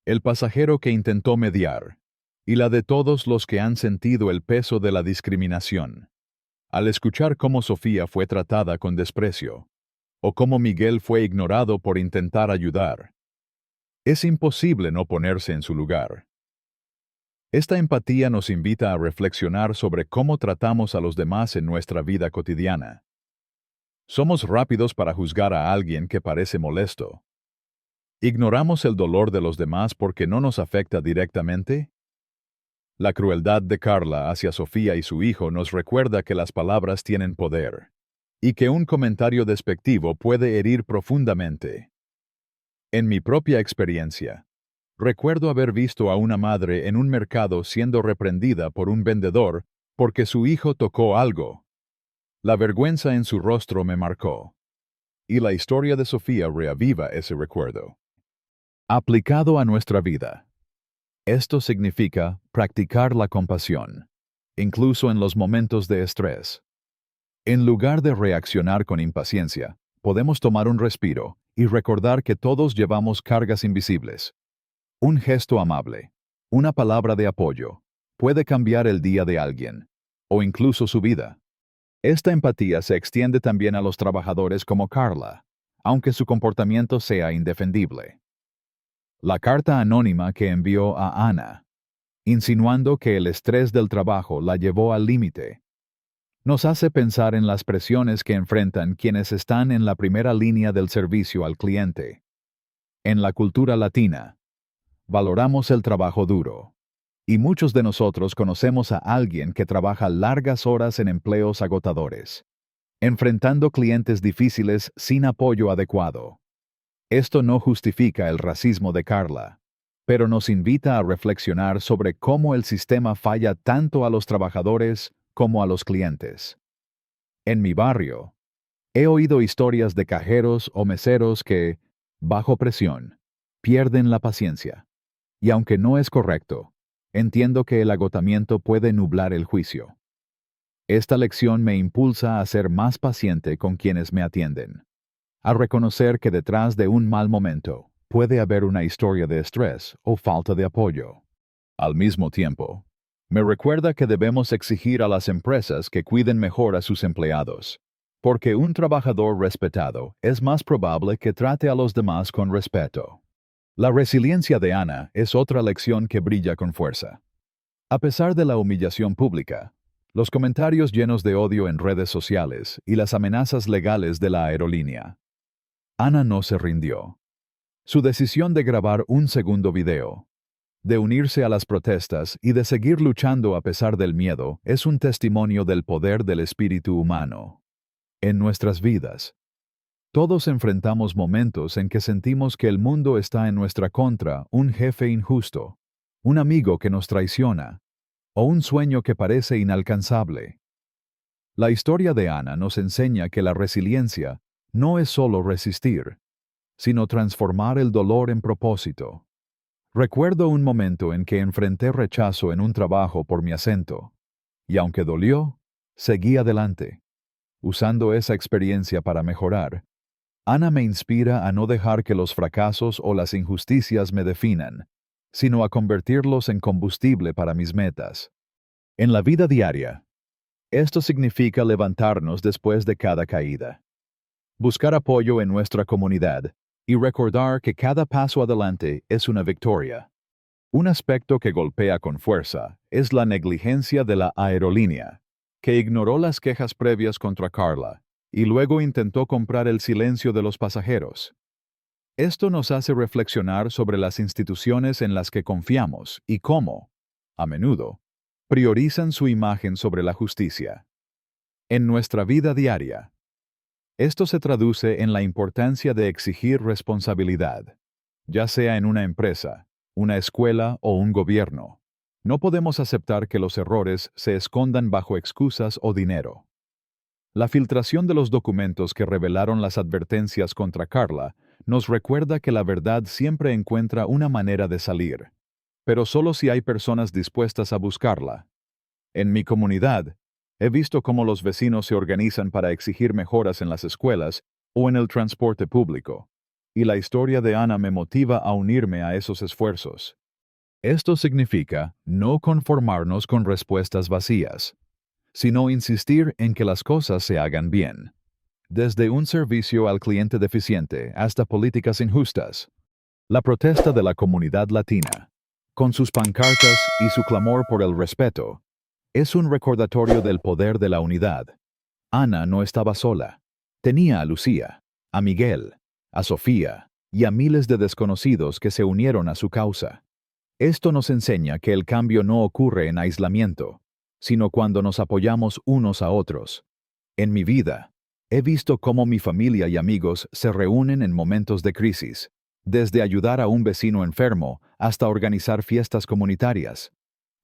el pasajero que intentó mediar, y la de todos los que han sentido el peso de la discriminación. Al escuchar cómo Sofía fue tratada con desprecio, o cómo Miguel fue ignorado por intentar ayudar, es imposible no ponerse en su lugar. Esta empatía nos invita a reflexionar sobre cómo tratamos a los demás en nuestra vida cotidiana. Somos rápidos para juzgar a alguien que parece molesto. ¿Ignoramos el dolor de los demás porque no nos afecta directamente? La crueldad de Carla hacia Sofía y su hijo nos recuerda que las palabras tienen poder, y que un comentario despectivo puede herir profundamente. En mi propia experiencia, recuerdo haber visto a una madre en un mercado siendo reprendida por un vendedor porque su hijo tocó algo. La vergüenza en su rostro me marcó, y la historia de Sofía reaviva ese recuerdo. Aplicado a nuestra vida. Esto significa practicar la compasión, incluso en los momentos de estrés. En lugar de reaccionar con impaciencia, podemos tomar un respiro y recordar que todos llevamos cargas invisibles. Un gesto amable, una palabra de apoyo, puede cambiar el día de alguien, o incluso su vida. Esta empatía se extiende también a los trabajadores como Carla, aunque su comportamiento sea indefendible. La carta anónima que envió a Ana, insinuando que el estrés del trabajo la llevó al límite, nos hace pensar en las presiones que enfrentan quienes están en la primera línea del servicio al cliente. En la cultura latina, valoramos el trabajo duro. Y muchos de nosotros conocemos a alguien que trabaja largas horas en empleos agotadores, enfrentando clientes difíciles sin apoyo adecuado. Esto no justifica el racismo de Carla, pero nos invita a reflexionar sobre cómo el sistema falla tanto a los trabajadores como a los clientes. En mi barrio, he oído historias de cajeros o meseros que, bajo presión, pierden la paciencia. Y aunque no es correcto, entiendo que el agotamiento puede nublar el juicio. Esta lección me impulsa a ser más paciente con quienes me atienden, a reconocer que detrás de un mal momento puede haber una historia de estrés o falta de apoyo. Al mismo tiempo, me recuerda que debemos exigir a las empresas que cuiden mejor a sus empleados, porque un trabajador respetado es más probable que trate a los demás con respeto. La resiliencia de Ana es otra lección que brilla con fuerza. A pesar de la humillación pública, los comentarios llenos de odio en redes sociales y las amenazas legales de la aerolínea, Ana no se rindió. Su decisión de grabar un segundo video, de unirse a las protestas y de seguir luchando a pesar del miedo es un testimonio del poder del espíritu humano. En nuestras vidas, todos enfrentamos momentos en que sentimos que el mundo está en nuestra contra, un jefe injusto, un amigo que nos traiciona, o un sueño que parece inalcanzable. La historia de Ana nos enseña que la resiliencia no es solo resistir, sino transformar el dolor en propósito. Recuerdo un momento en que enfrenté rechazo en un trabajo por mi acento, y aunque dolió, seguí adelante. Usando esa experiencia para mejorar, Ana me inspira a no dejar que los fracasos o las injusticias me definan, sino a convertirlos en combustible para mis metas. En la vida diaria, esto significa levantarnos después de cada caída, buscar apoyo en nuestra comunidad y recordar que cada paso adelante es una victoria. Un aspecto que golpea con fuerza es la negligencia de la aerolínea, que ignoró las quejas previas contra Carla y luego intentó comprar el silencio de los pasajeros. Esto nos hace reflexionar sobre las instituciones en las que confiamos y cómo, a menudo, priorizan su imagen sobre la justicia. En nuestra vida diaria, esto se traduce en la importancia de exigir responsabilidad, ya sea en una empresa, una escuela o un gobierno. No podemos aceptar que los errores se escondan bajo excusas o dinero. La filtración de los documentos que revelaron las advertencias contra Carla nos recuerda que la verdad siempre encuentra una manera de salir, pero solo si hay personas dispuestas a buscarla. En mi comunidad, he visto cómo los vecinos se organizan para exigir mejoras en las escuelas o en el transporte público, y la historia de Ana me motiva a unirme a esos esfuerzos. Esto significa no conformarnos con respuestas vacías, sino insistir en que las cosas se hagan bien. Desde un servicio al cliente deficiente hasta políticas injustas. La protesta de la comunidad latina, con sus pancartas y su clamor por el respeto, es un recordatorio del poder de la unidad. Ana no estaba sola. Tenía a Lucía, a Miguel, a Sofía y a miles de desconocidos que se unieron a su causa. Esto nos enseña que el cambio no ocurre en aislamiento, sino cuando nos apoyamos unos a otros. En mi vida, he visto cómo mi familia y amigos se reúnen en momentos de crisis, desde ayudar a un vecino enfermo hasta organizar fiestas comunitarias.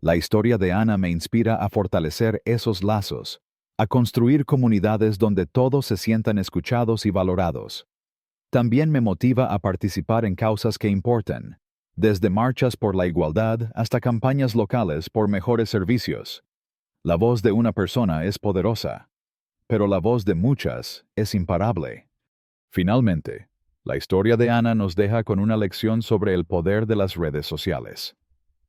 La historia de Ana me inspira a fortalecer esos lazos, a construir comunidades donde todos se sientan escuchados y valorados. También me motiva a participar en causas que importan, desde marchas por la igualdad hasta campañas locales por mejores servicios. La voz de una persona es poderosa, pero la voz de muchas es imparable. Finalmente, la historia de Ana nos deja con una lección sobre el poder de las redes sociales.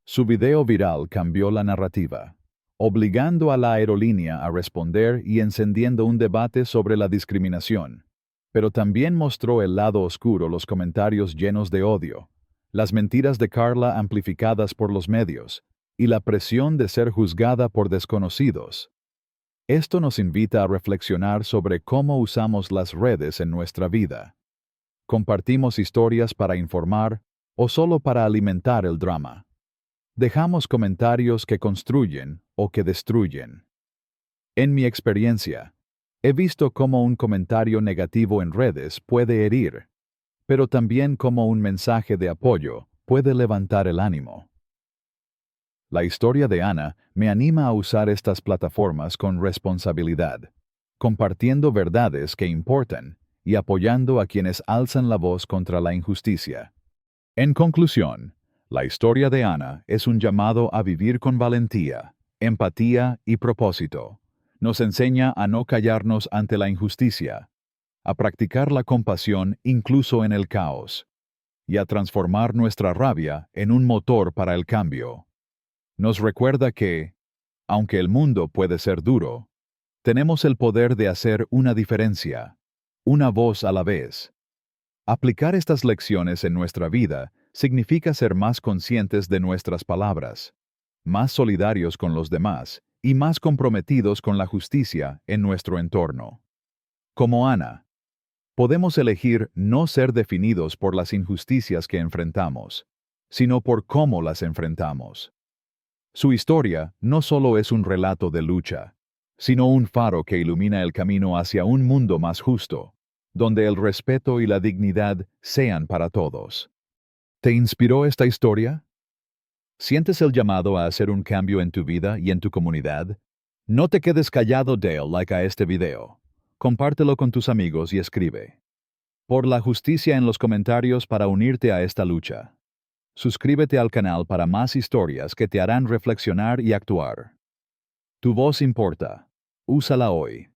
Su video viral cambió la narrativa, obligando a la aerolínea a responder y encendiendo un debate sobre la discriminación. Pero también mostró el lado oscuro, los comentarios llenos de odio, las mentiras de Carla amplificadas por los medios, y la presión de ser juzgada por desconocidos. Esto nos invita a reflexionar sobre cómo usamos las redes en nuestra vida. Compartimos historias para informar o solo para alimentar el drama. Dejamos comentarios que construyen o que destruyen. En mi experiencia, he visto cómo un comentario negativo en redes puede herir, pero también cómo un mensaje de apoyo puede levantar el ánimo. La historia de Ana me anima a usar estas plataformas con responsabilidad, compartiendo verdades que importan y apoyando a quienes alzan la voz contra la injusticia. En conclusión, la historia de Ana es un llamado a vivir con valentía, empatía y propósito. Nos enseña a no callarnos ante la injusticia, a practicar la compasión incluso en el caos, y a transformar nuestra rabia en un motor para el cambio. Nos recuerda que, aunque el mundo puede ser duro, tenemos el poder de hacer una diferencia, una voz a la vez. Aplicar estas lecciones en nuestra vida significa ser más conscientes de nuestras palabras, más solidarios con los demás y más comprometidos con la justicia en nuestro entorno. Como Ana, podemos elegir no ser definidos por las injusticias que enfrentamos, sino por cómo las enfrentamos. Su historia no solo es un relato de lucha, sino un faro que ilumina el camino hacia un mundo más justo, donde el respeto y la dignidad sean para todos. ¿Te inspiró esta historia? ¿Sientes el llamado a hacer un cambio en tu vida y en tu comunidad? No te quedes callado, dale like a este video. Compártelo con tus amigos y escribe por la justicia en los comentarios para unirte a esta lucha. Suscríbete al canal para más historias que te harán reflexionar y actuar. Tu voz importa. Úsala hoy.